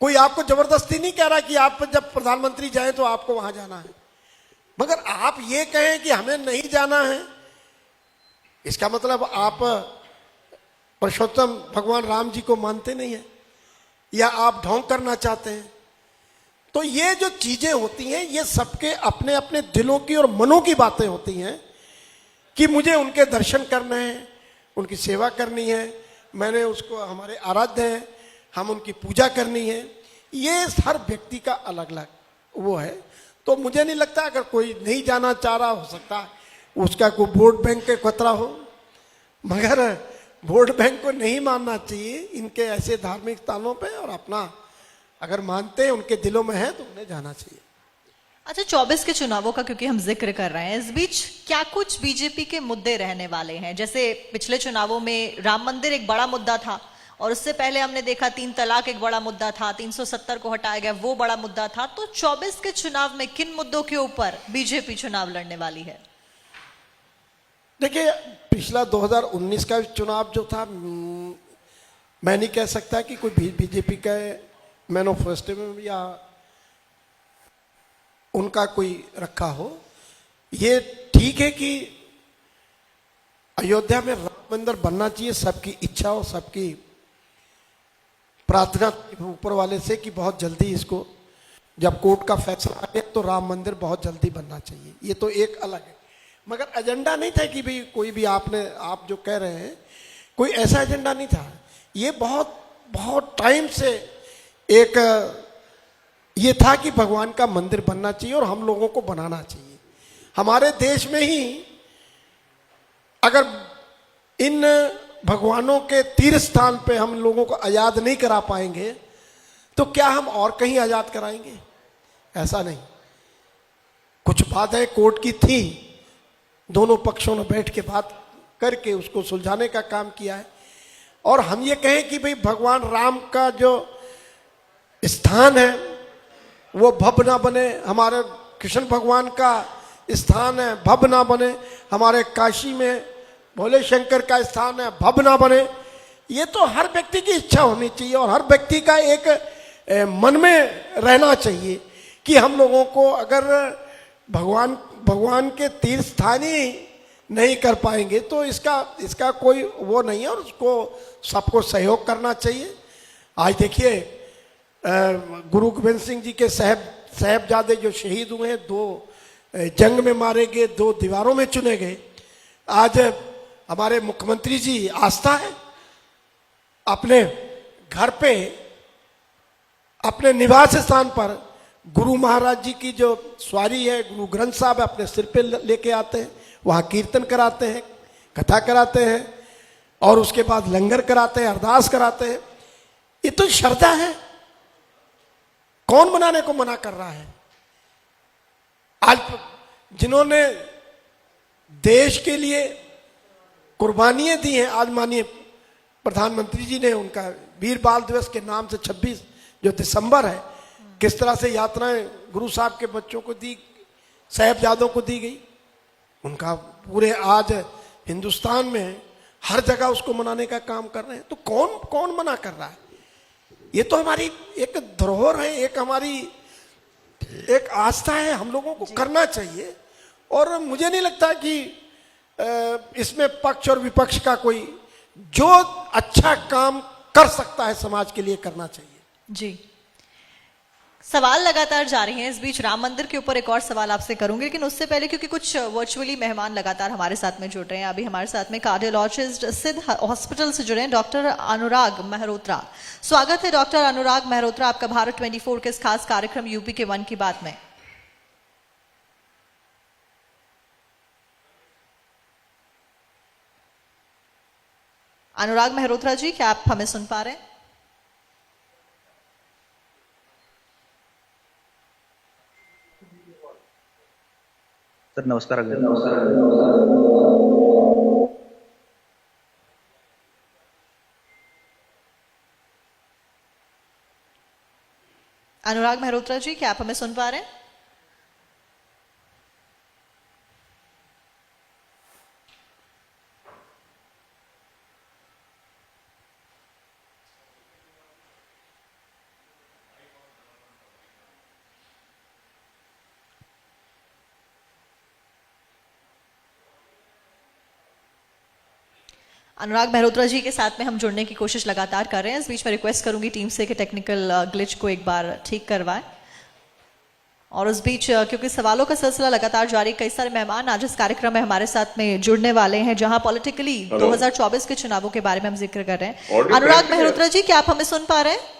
कोई आपको जबरदस्ती नहीं कह रहा कि आप जब प्रधानमंत्री जाए तो आपको वहां जाना है। मगर आप ये कहें कि हमें नहीं जाना है, इसका मतलब आप पुरुषोत्तम भगवान राम जी को मानते नहीं है, या आप ढोंग करना चाहते हैं। तो ये जो चीजें होती हैं, ये सबके अपने अपने दिलों की और मनों की बातें होती हैं कि मुझे उनके दर्शन करने हैं, उनकी सेवा करनी है, मैंने उसको, हमारे आराध्य हैं, हम उनकी पूजा करनी है। ये हर व्यक्ति का अलग अलग वो है। तो मुझे नहीं लगता अगर कोई नहीं जाना चाह रहा, हो सकता है उसका कोई वोट बैंक के खतरा हो, मगर वोट बैंक को नहीं मानना चाहिए इनके ऐसे धार्मिक स्थानों पे, और अपना अगर मानते हैं, उनके दिलों में है, तो उन्हें जाना चाहिए। अच्छा, 24 के चुनावों का क्योंकि हम जिक्र कर रहे हैं, इस बीच क्या कुछ बीजेपी के मुद्दे रहने वाले हैं? जैसे पिछले चुनावों में राम मंदिर एक बड़ा मुद्दा था, और उससे पहले हमने देखा 3 तलाक एक बड़ा मुद्दा था, 370 को हटाया गया, वो बड़ा मुद्दा था। तो 24 के चुनाव में किन मुद्दों के ऊपर बीजेपी चुनाव लड़ने वाली है? देखिए, पिछला 2019 का चुनाव जो था, मैं नहीं कह सकता कि कोई बीजेपी का मैनिफेस्टो में या उनका कोई रखा हो। ये ठीक है कि अयोध्या में राम मंदिर बनना चाहिए, सबकी इच्छा और सबकी प्रार्थना ऊपर वाले से कि बहुत जल्दी इसको, जब कोर्ट का फैसला आ गया तो राम मंदिर बहुत जल्दी बनना चाहिए। ये तो एक अलग है, मगर एजेंडा नहीं था कि भाई कोई भी आप जो कह रहे हैं, कोई ऐसा एजेंडा नहीं था। ये बहुत बहुत टाइम से एक ये था कि भगवान का मंदिर बनना चाहिए और हम लोगों को बनाना चाहिए। हमारे देश में ही अगर इन भगवानों के तीर्थ स्थान पे हम लोगों को आजाद नहीं करा पाएंगे, तो क्या हम और कहीं आजाद कराएंगे? ऐसा नहीं। कुछ बातें कोर्ट की थी, दोनों पक्षों ने बैठ के बात करके उसको सुलझाने का काम किया है। और हम ये कहें कि भाई भगवान राम का जो स्थान है वो भव्य ना बने, हमारे कृष्ण भगवान का स्थान है भव्य ना बने, हमारे काशी में भोले शंकर का स्थान है भव्य ना बने। ये तो हर व्यक्ति की इच्छा होनी चाहिए और हर व्यक्ति का एक मन में रहना चाहिए कि हम लोगों को अगर भगवान के तीर्थ स्थान ही नहीं कर पाएंगे तो इसका कोई वो नहीं है, और उसको सबको सहयोग करना चाहिए। आज देखिए, गुरु गोविंद सिंह जी के साहबजादे जो शहीद हुए हैं, 2 जंग में मारे गए, 2 दीवारों में चुने गए। आज हमारे मुख्यमंत्री जी आस्था है, अपने घर पे, अपने निवास स्थान पर गुरु महाराज जी की जो सवारी है, गुरु ग्रंथ साहब अपने सिर पे लेके आते हैं, वहाँ कीर्तन कराते हैं, कथा कराते हैं, और उसके बाद लंगर कराते हैं, अरदास कराते हैं। ये तो श्रद्धा है। कौन बनाने को मना कर रहा है? आज जिन्होंने देश के लिए कुर्बानियां दी हैं, आज माननीय प्रधानमंत्री जी ने उनका वीर बाल दिवस के नाम से 26 जो दिसंबर है, किस तरह से यात्राएं गुरु साहब के बच्चों को दी, साहबजादों को दी गई। उनका पूरे आज हिंदुस्तान में हर जगह उसको मनाने का काम कर रहे हैं। तो कौन मना कर रहा है? ये तो हमारी एक धरोहर है, एक हमारी एक आस्था है, हम लोगों को करना चाहिए। और मुझे नहीं लगता कि इसमें पक्ष और विपक्ष का कोई, जो अच्छा काम कर सकता है समाज के लिए करना चाहिए। जी, सवाल लगातार जारी हैं। इस बीच राम मंदिर के ऊपर एक और सवाल आपसे करूंगी, लेकिन उससे पहले क्योंकि कुछ वर्चुअली मेहमान लगातार हमारे साथ में जुड़ रहे हैं। अभी हमारे साथ में कार्डियोलॉजिस्ट सिद्ध हॉस्पिटल से जुड़े हैं डॉक्टर अनुराग मेहरोत्रा। स्वागत है डॉक्टर अनुराग मेहरोत्रा आपका भारत 24 के इस खास कार्यक्रम यूपी के मन की बात में। अनुराग मेहरोत्रा जी, क्या आप हमें सुन पा रहे हैं? सर नमस्कार। अनुराग मेहरोत्रा जी, क्या आप हमें सुन पा रहे हैं? अनुराग मेहरोत्रा जी के साथ में हम जुड़ने की कोशिश लगातार कर रहे हैं। इस बीच में रिक्वेस्ट करूंगी टीम से कि टेक्निकल ग्लिच को एक बार ठीक करवाएं। और उस बीच क्योंकि सवालों का सिलसिला लगातार जारी, कई सारे मेहमान आज इस कार्यक्रम में हमारे साथ में जुड़ने वाले हैं, जहां पॉलिटिकली 2024 के चुनावों के बारे में हम जिक्र कर रहे हैं। अनुराग मेहरोत्रा जी, क्या आप हमें सुन पा रहे हैं?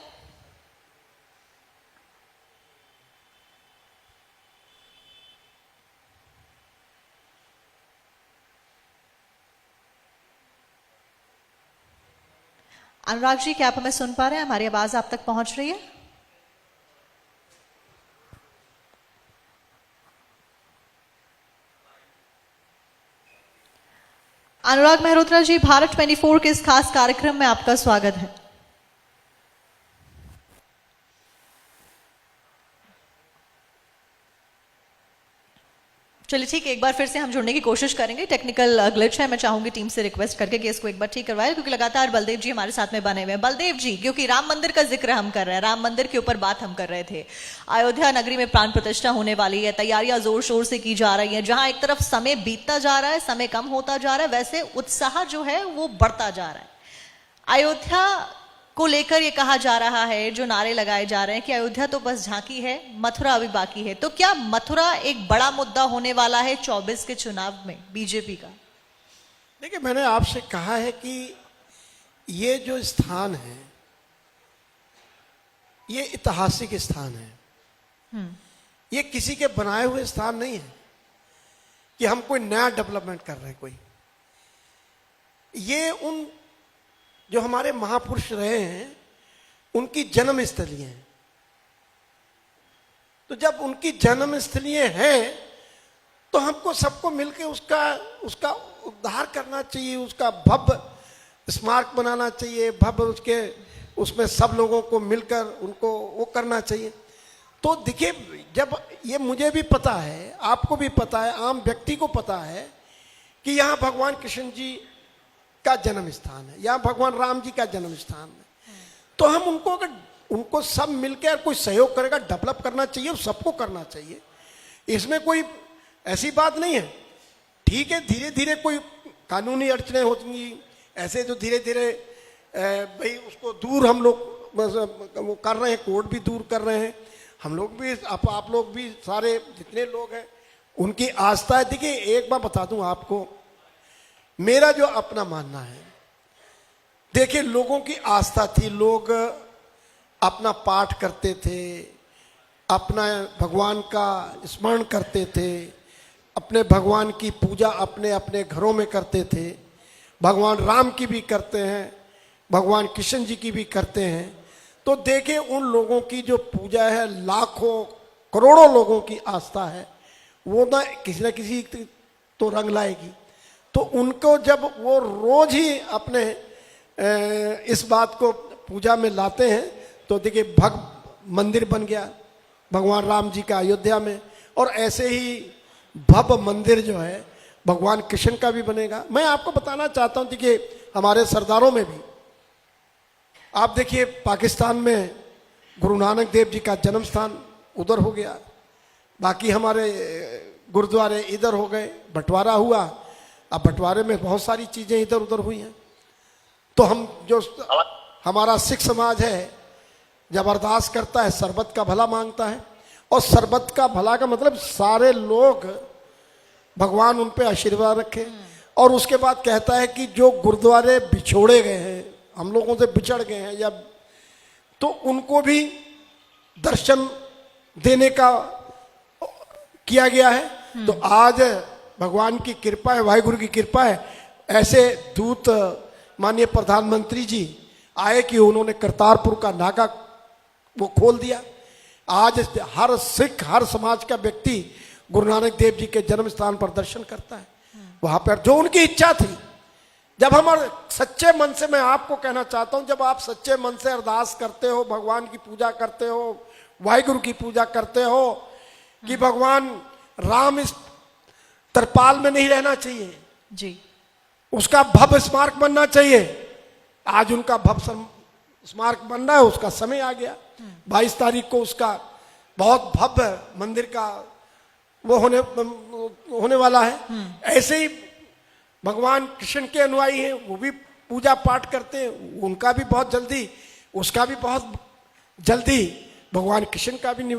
अनुराग जी, क्या आप हमें सुन पा रहे हैं? हमारी आवाज आप तक पहुंच रही है? अनुराग मेहरोत्रा जी, भारत 24 के इस खास कार्यक्रम में आपका स्वागत है। चलिए ठीक है, एक बार फिर से हम जुड़ने की कोशिश करेंगे। टेक्निकल ग्लिच है, मैं चाहूंगी टीम से रिक्वेस्ट करके कि इसको एक बार ठीक करवाए, क्योंकि लगातार बलदेव जी हमारे साथ में बने हुए हैं। बलदेव जी, क्योंकि राम मंदिर का जिक्र हम कर रहे हैं, राम मंदिर के ऊपर बात हम कर रहे थे। अयोध्या नगरी में प्राण प्रतिष्ठा होने वाली है, तैयारियां जोर शोर से की जा रही है। जहां एक तरफ समय बीतता जा रहा है, समय कम होता जा रहा है, वैसे उत्साह जो है वो बढ़ता जा रहा है। अयोध्या को लेकर ये कहा जा रहा है, जो नारे लगाए जा रहे हैं कि अयोध्या तो बस झांकी है, मथुरा अभी बाकी है। तो क्या मथुरा एक बड़ा मुद्दा होने वाला है 24 के चुनाव में बीजेपी का? देखिए, मैंने आपसे कहा है कि ये जो स्थान है, ये ऐतिहासिक स्थान है। ये किसी के बनाए हुए स्थान नहीं है कि हम कोई नया डेवलपमेंट कर रहे हैं। कोई ये उन जो हमारे महापुरुष रहे हैं उनकी जन्म स्थली है। तो जब उनकी जन्म स्थली है तो हमको सबको मिलकर उसका उद्धार करना चाहिए, उसका भव्य स्मारक बनाना चाहिए, भव्य उसमें सब लोगों को मिलकर उनको वो करना चाहिए। तो देखिए, जब ये मुझे भी पता है, आपको भी पता है, आम व्यक्ति को पता है कि यहाँ भगवान कृष्ण जी का जन्म स्थान है, यहाँ भगवान राम जी का जन्म स्थान है। तो हम उनको अगर उनको सब मिलकर कोई सहयोग करेगा, डेवलप करना चाहिए, सबको करना चाहिए। इसमें कोई ऐसी बात नहीं है। ठीक है, धीरे धीरे कोई कानूनी अड़चने होंगी, ऐसे जो धीरे धीरे भाई उसको दूर हम लोग वो कर रहे हैं, कोर्ट भी दूर कर रहे हैं, हम लोग भी, आप लोग भी, सारे जितने लोग हैं उनकी आस्था है। देखिए, एक बार बता दूं आपको, मेरा जो अपना मानना है, देखिए लोगों की आस्था थी, लोग अपना पाठ करते थे, अपना भगवान का स्मरण करते थे, अपने भगवान की पूजा अपने अपने घरों में करते थे, भगवान राम की भी करते हैं, भगवान कृष्ण जी की भी करते हैं। तो देखिए, उन लोगों की जो पूजा है, लाखों करोड़ों लोगों की आस्था है, वो ना किसी तो रंग लाएगी। तो उनको जब वो रोज ही अपने इस बात को पूजा में लाते हैं, तो देखिए भव्य मंदिर बन गया भगवान राम जी का अयोध्या में, और ऐसे ही भव्य मंदिर जो है भगवान कृष्ण का भी बनेगा। मैं आपको बताना चाहता हूं, देखिए हमारे सरदारों में भी आप देखिए, पाकिस्तान में गुरु नानक देव जी का जन्म स्थान उधर हो गया, बाकी हमारे गुरुद्वारे इधर हो गए, बंटवारा हुआ, अब बंटवारे में बहुत सारी चीजें इधर उधर हुई हैं। तो हम जो हमारा सिख समाज है, जब अरदास करता है, सरबत का भला मांगता है, और सरबत का भला का मतलब सारे लोग भगवान उन पे आशीर्वाद रखे। और उसके बाद कहता है कि जो गुरुद्वारे बिछोड़े गए हैं, हम लोगों से बिछड़ गए हैं, या तो उनको भी दर्शन देने का किया गया है। तो आज भगवान की कृपा है, वाहिगुरु की कृपा है, ऐसे दूत माननीय प्रधानमंत्री जी आए कि उन्होंने करतारपुर का नाका वो खोल दिया। आज हर सिख, हर समाज का व्यक्ति गुरु नानक देव जी के जन्म स्थान पर दर्शन करता है। वहां पर जो उनकी इच्छा थी, जब हम सच्चे मन से, मैं आपको कहना चाहता हूं, जब आप सच्चे मन से अरदास करते हो, भगवान की पूजा करते हो, वाहिगुरु की पूजा करते हो कि भगवान राम इस तरपाल में नहीं रहना चाहिए जी, उसका भव्य स्मारक बनना चाहिए। आज उनका भव्य स्मारक बन रहा है, उसका समय आ गया। 22 तारीख को उसका बहुत भव्य मंदिर का वो होने वाला है। ऐसे ही भगवान कृष्ण के अनुयायी हैं, वो भी पूजा पाठ करते हैं, उनका भी बहुत जल्दी, उसका भी बहुत जल्दी भगवान कृष्ण का भी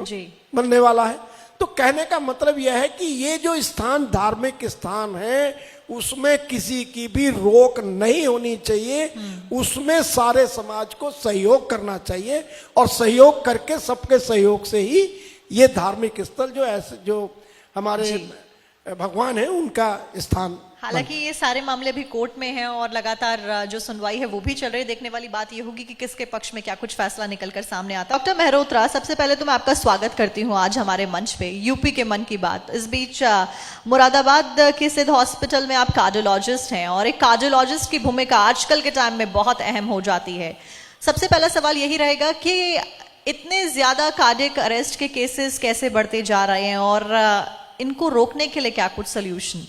बनने वाला है। तो कहने का मतलब यह है कि ये जो स्थान धार्मिक स्थान है उसमें किसी की भी रोक नहीं होनी चाहिए, उसमें सारे समाज को सहयोग करना चाहिए और सहयोग करके सबके सहयोग से ही ये धार्मिक स्थल जो ऐसे जो हमारे भगवान है उनका स्थान। हालांकि ये सारे मामले अभी कोर्ट में हैं और लगातार जो सुनवाई है वो भी चल रही है। देखने वाली बात ये होगी कि किसके पक्ष में क्या कुछ फैसला निकलकर सामने आता है। डॉक्टर मेहरोत्रा, सबसे पहले तो मैं आपका स्वागत करती हूँ आज हमारे मंच पे यूपी के मन की बात। इस बीच मुरादाबाद के सिद्ध हॉस्पिटल में आप कार्डियोलॉजिस्ट हैं और एक कार्डियोलॉजिस्ट की भूमिका आजकल के टाइम में बहुत अहम हो जाती है। सबसे पहला सवाल यही रहेगा कि इतने ज्यादा कार्डियक अरेस्ट के केसेस कैसे बढ़ते जा रहे हैं और इनको रोकने के लिए क्या कुछ सोल्यूशन?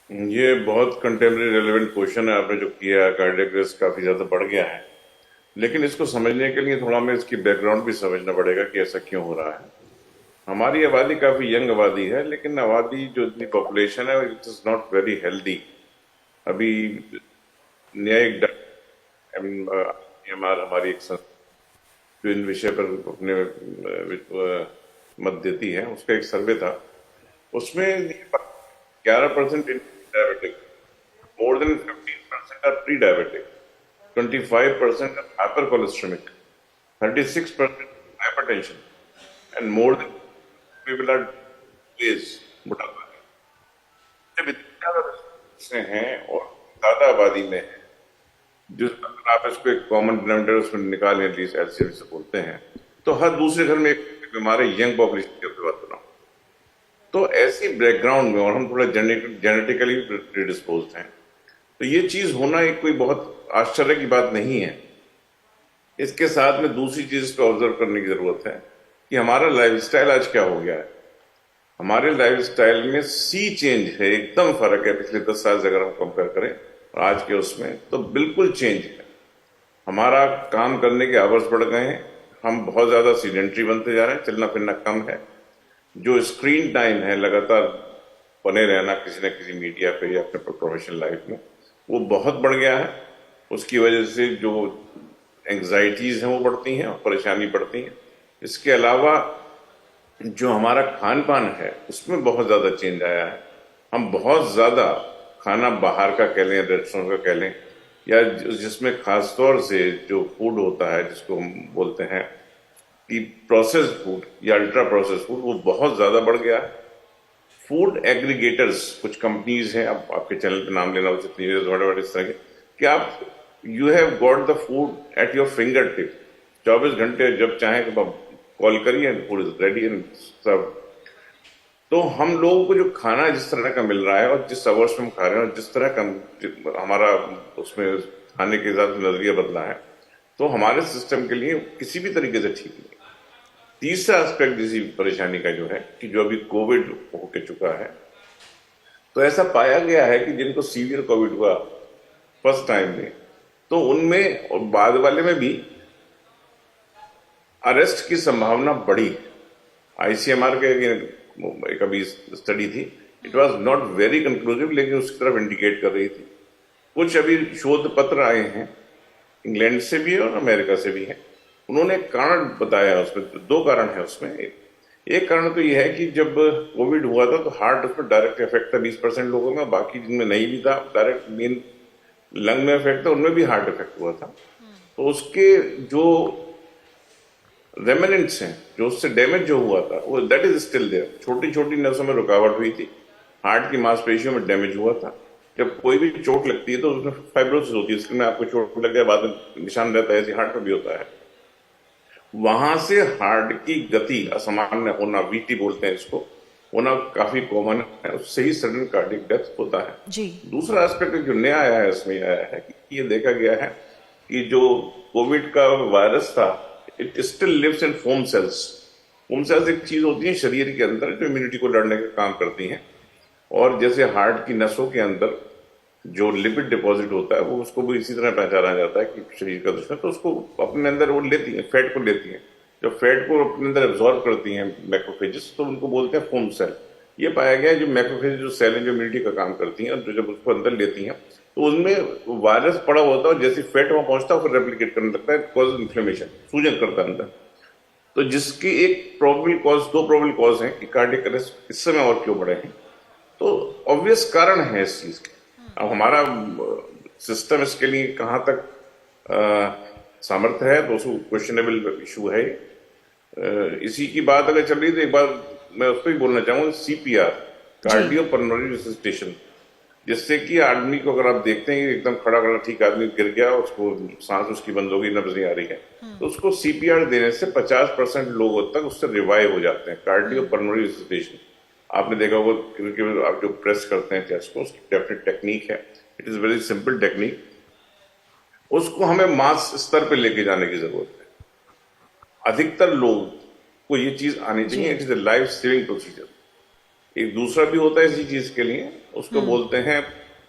ये बहुत कंटेम्प्रेरी रेलेवेंट क्वेश्चन है आपने जो किया है। कार्डियक रिस्क काफी ज्यादा बढ़ गया है, लेकिन इसको समझने के लिए थोड़ा हमें इसकी बैकग्राउंड भी समझना पड़ेगा कि ऐसा क्यों हो रहा है। हमारी आबादी काफी यंग आबादी है, लेकिन आबादी जो इतनी पॉपुलेशन है it is not very healthy. अभी न्यायिक हमारी एक जो इन विषय पर अपने मत देती है, उसका एक सर्वे था, उसमें 11% diabetic, more than 15% are pre-diabetic, 25% are hypercholesteremic, 36% hypertension, and more than people are obese, मोटापा है। जब इतने ज्यादा हैं और ज्यादा आबादी में है, जो अगर आप इसको एक कॉमन डिनोमिनेटर उसमें निकालें, एटलीस्ट एलसीएम से बोलते हैं, तो हर दूसरे घर में एक बीमार यंग पॉपुलेशन की बात कर रहा हूं। तो ऐसी बैकग्राउंड में, और हम थोड़ा जेनेटिकली प्रीडिस्पोज्ड हैं, तो ये चीज होना एक कोई बहुत आश्चर्य की बात नहीं है। इसके साथ में दूसरी चीज पे ऑब्जर्व करने की जरूरत है कि हमारा लाइफस्टाइल आज क्या हो गया है। हमारे लाइफस्टाइल में सी चेंज है, एकदम फर्क है पिछले 10 साल से अगर हम कंपेयर करें और आज के उसमें, तो बिल्कुल चेंज है। हमारा काम करने के आवर्स बढ़ गए हैं, हम बहुत ज्यादा सीडेंट्री बनते जा रहे हैं, चलना फिरना कम है। जो स्क्रीन टाइम है, लगातार बने रहना किसी न किसी मीडिया पे या अपने प्रोफेशनल लाइफ में, वो बहुत बढ़ गया है। उसकी वजह से जो एंग्जाइटीज हैं वो बढ़ती हैं और परेशानी बढ़ती है। इसके अलावा जो हमारा खान पान है उसमें बहुत ज्यादा चेंज आया है। हम बहुत ज्यादा खाना बाहर का कह लें, रेस्टोरेंट का कह लें, या जिसमें खासतौर से जो फूड होता है जिसको हम बोलते हैं कि प्रोसेस्ड फूड या अल्ट्रा प्रोसेस्ड फूड, वो बहुत ज्यादा बढ़ गया है। फूड एग्रीगेटर्स, कुछ कंपनीज हैं, अब आपके चैनल पे नाम लेना उचित नहीं है, बड़े इस तरह के, कि आप you have got the food at your finger tip. 24 घंटे जब चाहें तो आप कॉल करिए, फूड इज रेडी एंड सब। तो हम लोगों को जो खाना जिस तरह का मिल रहा है और जिस अवर्स में हम खा रहे हैं और जिस तरह का हमारा उसमें खाने के साथ नजरिया बदला है, तो हमारे सिस्टम के लिए किसी भी तरीके से ठीक नहीं। तीसरा एस्पेक्ट इसी परेशानी का जो है कि जो अभी कोविड होके चुका है, तो ऐसा पाया गया है कि जिनको सीवियर कोविड हुआ फर्स्ट टाइम में, तो उनमें और बाद वाले में भी अरेस्ट की संभावना बढ़ी। आईसीएमआर के एक अभी स्टडी थी, it was not very conclusive, लेकिन उसकी तरफ इंडिकेट कर रही थी। कुछ अभी शोध पत्र आए हैं, इंग्लैंड से भी है और अमेरिका से भी है, उन्होंने कारण बताया। उसमें 2 कारण है उसमें। एक कारण तो यह है कि जब कोविड हुआ था तो हार्ट उसमें डायरेक्ट इफेक्ट था 20% लोगों में, बाकी जिनमें नहीं भी था डायरेक्ट मेन लंग में इफेक्ट था, उनमें भी हार्ट इफेक्ट हुआ था। तो उसके जो रेमिनेंट्स हैं, जो उससे डैमेज जो हुआ था, वो दैट इज स्टिल देयर। छोटी छोटी नसों में रुकावट हुई थी, हार्ट की मांसपेशियों में डैमेज हुआ था, जब कोई भी चोट लगती है तो उसमें फाइब्रोसिस होती है, स्किन में आपको चोट लग जाए बाद में निशान रहता है, ऐसे हार्ट में भी होता है। वहां से हार्ट की गति असामान्य होना, वीटी बोलते हैं इसको, होना काफी कॉमन है, उससे ही सडन कार्डियक डेथ होता है। जी। दूसरा एस्पेक्ट जो नया आया है इसमें आया है कि ये देखा गया है कि जो कोविड का वायरस था, it still lives in foam cells. Foam cells एक चीज होती है शरीर के अंदर जो इम्यूनिटी को लड़ने का काम करती हैं, और जैसे हार्ट की नसों के अंदर जो लिपिड डिपॉजिट होता है वो उसको भी इसी तरह पहचाना जाता है कि शरीर का दुश्मन, तो उसको अपने अंदर वो लेती है, फैट को लेती है। जब फैट को अपने अंदर एब्जॉर्ब करती हैं मैक्रोफेजेस, तो उनको बोलते हैं फोम सेल। ये पाया गया है जो मैक्रोफेज जो सेल है जो इम्यूनिटी का काम करती हैं, जो जब उसको अंदर लेती हैं तो उनमें वायरस पड़ा होता है, जैसे फैट वहां पहुंचता है फिर रेप्लिकेट करने लगता है, कॉज इन्फ्लेमेशन, सूजन करता है अंदर। तो जिसकी एक प्रोबेबल कॉज, दो प्रोबेबल कॉज है कि कार्डियक अरेस्ट इस समय और क्यों बढ़े हैं, तो ऑब्वियस कारण है इस चीज के। अब हमारा सिस्टम इसके लिए कहां तक सामर्थ्य है तो उसको क्वेश्चनेबल इशू है। इसी की बात अगर चल रही तो एक बात मैं उस पर भी बोलना चाहूंगा, सीपीआर, कार्डियो पल्मोनरी रिससिटेशन, जिससे कि आदमी को अगर आप देखते हैं एकदम खड़ा खड़ा ठीक आदमी गिर गया, उसको सांस उसकी बंद हो गई, नब्ज नहीं आ रही है, तो उसको सीपीआर देने से 50% लोगों तक उससे रिवाइव हो जाते हैं। कार्डियो पल्मोनरी रिससिटेशन आपने देखा होगा, क्योंकि आप जो प्रेस करते हैं चेस्ट को, उसकी डेफिनेट टेक्निक है, it is very simple technique. उसको हमें मास स्तर पे लेके जाने की जरूरत है। अधिकतर लोग को ये चीज आनी चाहिए, it is A life saving procedure. एक दूसरा भी होता है इसी चीज के लिए, उसको बोलते हैं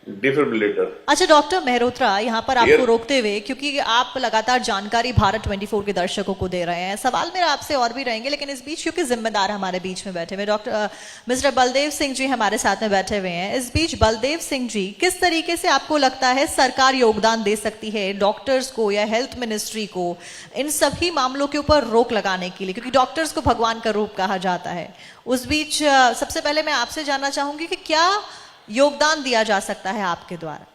डिफिब्रिलेटर। अच्छा डॉक्टर मेहरोत्रा, यहाँ पर आपको रोकते हुए, क्योंकि आप लगातार जानकारी भारत 24 के दर्शकों को दे रहे हैं, सवाल मेरा आपसे और भी रहेंगे, लेकिन इस बीच क्योंकि जिम्मेदार हमारे बीच में बैठे हुए डॉक्टर मिस्टर बलदेव सिंह जी हमारे साथ में बैठे हुए हैं। इस बीच बलदेव सिंह जी, किस तरीके से आपको लगता है सरकार योगदान दे सकती है डॉक्टर्स को या हेल्थ मिनिस्ट्री को इन सभी मामलों के ऊपर रोक लगाने के लिए, क्योंकि डॉक्टर्स को भगवान का रूप कहा जाता है। उस बीच सबसे पहले मैं आपसे जानना चाहूंगी कि क्या योगदान दिया जा सकता है आपके द्वारा?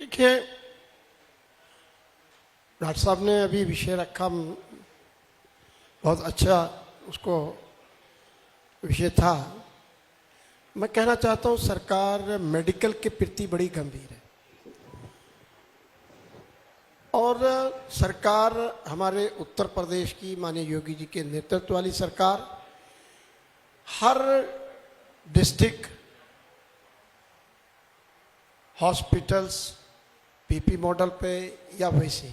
देखिए, डॉक्टर साहब ने अभी विषय रखा, बहुत अच्छा उसको विषय था। मैं कहना चाहता हूं सरकार मेडिकल के प्रति बड़ी गंभीर है, और सरकार हमारे उत्तर प्रदेश की माननीय योगी जी के नेतृत्व वाली सरकार हर डिस्ट्रिक्ट हॉस्पिटल्स पीपी मॉडल पे या वैसे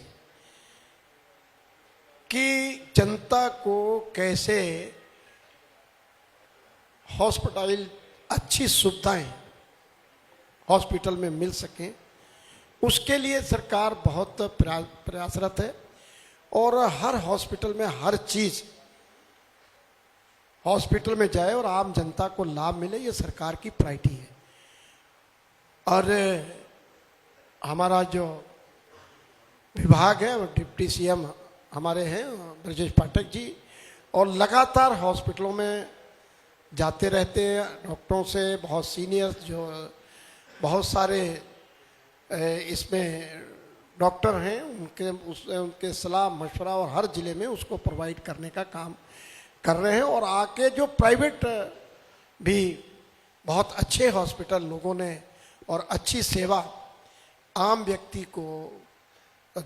कि जनता को कैसे हॉस्पिटल अच्छी सुविधाएं हॉस्पिटल में मिल सकें, उसके लिए सरकार बहुत प्रयासरत है। और हर हॉस्पिटल में हर चीज हॉस्पिटल में जाए और आम जनता को लाभ मिले, ये सरकार की प्रायोरिटी है। और हमारा जो विभाग है, डिप्टी सीएम हमारे हैं ब्रजेश पाठक जी, और लगातार हॉस्पिटलों में जाते रहते हैं, डॉक्टरों से, बहुत सीनियर जो बहुत सारे इसमें डॉक्टर हैं, उनके सलाह मशवरा और हर जिले में उसको प्रोवाइड करने का काम कर रहे हैं। और आके जो प्राइवेट भी बहुत अच्छे हॉस्पिटल लोगों ने और अच्छी सेवा आम व्यक्ति को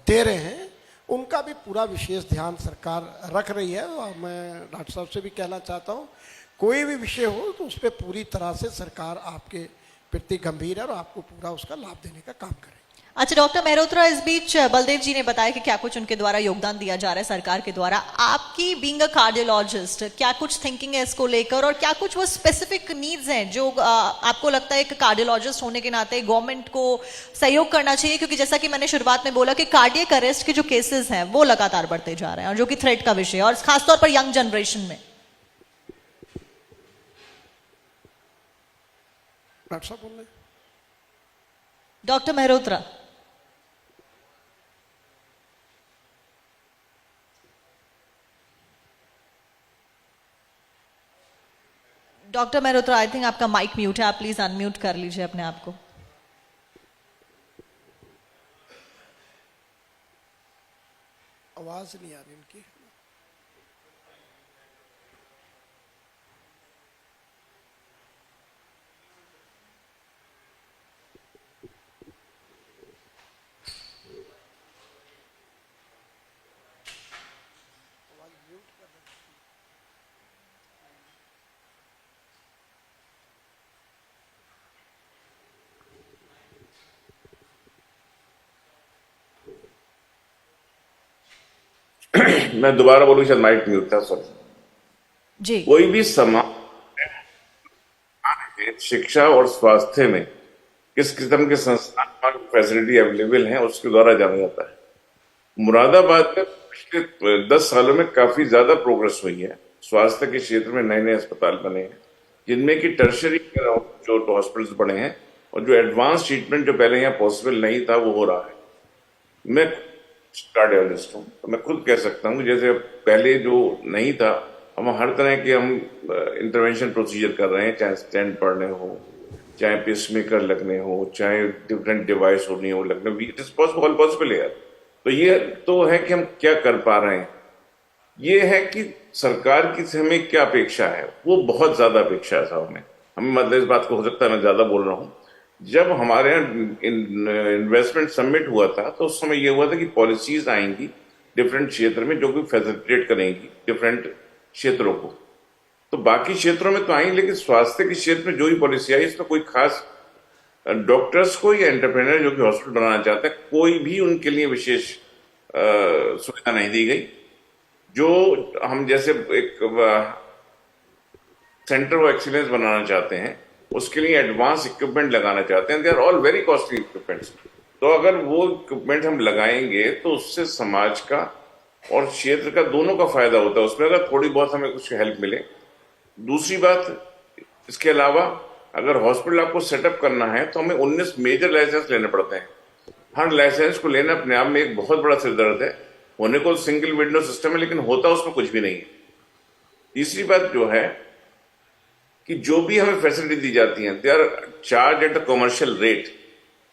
दे रहे हैं, उनका भी पूरा विशेष ध्यान सरकार रख रही है। और मैं डॉक्टर साहब से भी कहना चाहता हूँ, कोई भी विषय हो तो उस पर पूरी तरह से सरकार आपके प्रति गंभीर है और आपको पूरा उसका लाभ देने का काम करे। अच्छा डॉक्टर मेहरोत्रा, इस बीच बलदेव जी ने बताया कि क्या कुछ उनके द्वारा योगदान दिया जा रहा है सरकार के द्वारा। आपकी बीइंग अ कार्डियोलॉजिस्ट क्या कुछ थिंकिंग है इसको लेकर, और क्या कुछ वो स्पेसिफिक नीड्स हैं जो आपको लगता है एक कार्डियोलॉजिस्ट होने के नाते गवर्नमेंट को सहयोग करना चाहिए? क्योंकि जैसा कि मैंने शुरुआत में बोला कि कार्डियक अरेस्ट के जो केसेस हैं वो लगातार बढ़ते जा रहे हैं, और जो कि थ्रेट का विषय है, और खासतौर पर यंग जनरेशन में। डॉक्टर साहब बोल रहे हैं। Doctor Mehrotra. Doctor Mehrotra, I think आपका माइक म्यूट है, आप प्लीज अनम्यूट कर लीजिए अपने आप को। आवाज नहीं आ रही उनकी। मैं दोबारा बोलूँ, शायद माइक म्यूट था, सॉरी। जी कोई भी समाज शिक्षा और स्वास्थ्य में किस किस्म के संस्थान फैसिलिटी अवेलेबल हैं उसके द्वारा जाना जाता है। मुरादाबाद में पिछले 10 सालों में काफी ज्यादा प्रोग्रेस हुई है। स्वास्थ्य के क्षेत्र में नए नए अस्पताल बने हैं, जिनमें कि टर्शरी जो हॉस्पिटल्स बने हैं, और जो एडवांस ट्रीटमेंट जो पहले यहाँ पॉसिबल नहीं था वो हो रहा है। मैं कार्डियोलॉजिस्ट हूँ, तो मैं खुद कह सकता हूँ जैसे पहले जो नहीं था, हम हर तरह के हम इंटरवेंशन प्रोसीजर कर रहे हैं, चाहे स्टेंट पड़ने हो, चाहे पेसमेकर लगने हो, चाहे डिफरेंट डिवाइस होनी हो लगने, इट इज पॉसिबल है। तो ये तो है कि हम क्या कर पा रहे हैं, ये है कि सरकार की से हमें क्या अपेक्षा है, वो बहुत ज्यादा अपेक्षा है साहब हमें मतलब इस बात को, हो सकता है मैं ज्यादा बोल रहा हूँ। जब हमारे यहाँ इन्वेस्टमेंट समिट हुआ था तो उस समय ये हुआ था कि पॉलिसीज आएंगी डिफरेंट क्षेत्र में जो कि फैसिलिटेट करेंगी डिफरेंट क्षेत्रों को। तो बाकी क्षेत्रों में तो आई, लेकिन स्वास्थ्य के क्षेत्र में जो भी पॉलिसी आई इसमें कोई खास डॉक्टर्स को या एंटरप्रेन्योर जो कि हॉस्पिटल बनाना चाहते हैं, कोई भी उनके लिए विशेष सुविधा नहीं दी गई। जो हम जैसे एक सेंटर ऑफ एक्सीलेंस बनाना चाहते हैं, उसके लिए एडवांस इक्विपमेंट लगाना चाहते हैं, they are all very costly equipments. तो अगर वो इक्विपमेंट हम लगाएंगे तो उससे समाज का और क्षेत्र का दोनों का फायदा होता है, उसमें अगर थोड़ी बहुत हमें कुछ हेल्प मिले। दूसरी बात, इसके अलावा अगर हॉस्पिटल आपको सेटअप करना है तो हमें 19 मेजर लाइसेंस लेने पड़ते हैं। हर लाइसेंस को लेना अपने आप में एक बहुत बड़ा सिरदर्द है। होने को सिंगल विंडो सिस्टम है, लेकिन होता उसमें कुछ भी नहीं है। तीसरी बात जो है कि जो भी हमें फैसिलिटी दी जाती है, they are charge at the commercial rate,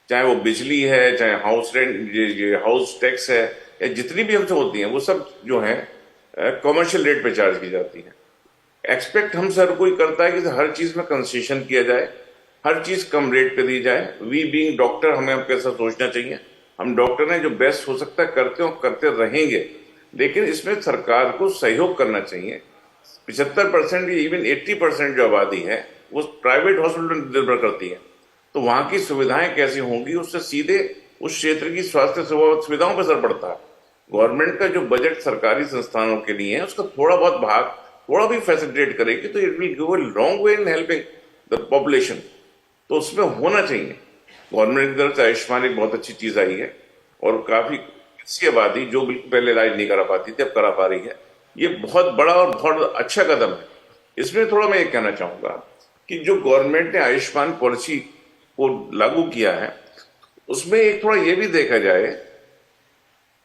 चाहे वो बिजली है, चाहे हाउस रेंट, ये हाउस टैक्स है, या जितनी भी हमसे होती हैं वो सब जो है कमर्शियल रेट पे चार्ज की जाती है। एक्सपेक्ट हम सर कोई करता है कि हर चीज में कंसेशन किया जाए, हर चीज कम रेट पे दी जाए। वी बीइंग डॉक्टर हमें अब कैसा सोचना चाहिए, हम डॉक्टर ने जो बेस्ट हो सकता है करते हो, करते रहेंगे, लेकिन इसमें सरकार को सहयोग करना चाहिए। 75% या इवन 80% जो आबादी है वो प्राइवेट हॉस्पिटल निर्भर करती है, तो वहां की सुविधाएं कैसी होंगी उससे सीधे उस क्षेत्र की स्वास्थ्य सुविधाओं पर असर पड़ता है। गवर्नमेंट का जो बजट सरकारी संस्थानों के लिए है उसका थोड़ा बहुत भाग थोड़ा भी फैसिलिटेट करेगी तो it will go a long way in helping the population. तो उसमें होना चाहिए। गवर्नमेंट की तरफ से आयुष्मान एक बहुत अच्छी चीज आई है, और काफी ऐसी आबादी जो बिल्कुल पहले इलाज नहीं करा पाती थी अब करा पा रही है। ये बहुत बड़ा और बहुत अच्छा कदम है। इसमें थोड़ा मैं ये कहना चाहूंगा कि जो गवर्नमेंट ने आयुष्मान पॉलिसी को लागू किया है उसमें एक थोड़ा ये भी देखा जाए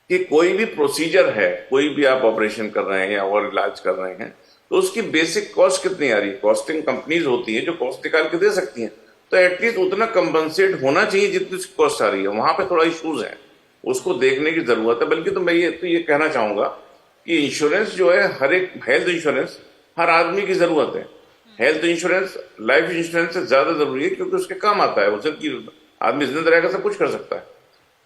कि कोई भी प्रोसीजर है, कोई भी आप ऑपरेशन कर रहे हैं या और इलाज कर रहे हैं, तो उसकी बेसिक कॉस्ट कितनी आ रही है। कॉस्टिंग कंपनीज होती है जो कॉस्ट निकाल के दे सकती हैं, तो एटलीस्ट उतना कंपनसेट होना चाहिए जितनी उसकी कॉस्ट आ रही है। वहां पे थोड़ा इश्यूज है, उसको देखने की जरूरत है। बल्कि तो मैं ये कहना चाहूंगा कि इंश्योरेंस जो है, हर एक हेल्थ इंश्योरेंस हर आदमी की जरूरत है। हेल्थ इंश्योरेंस लाइफ इंश्योरेंस से ज्यादा जरूरी है, क्योंकि उसके काम आता है, उसे कि आदमी जिंदा रहेगा सब कुछ कर सकता है।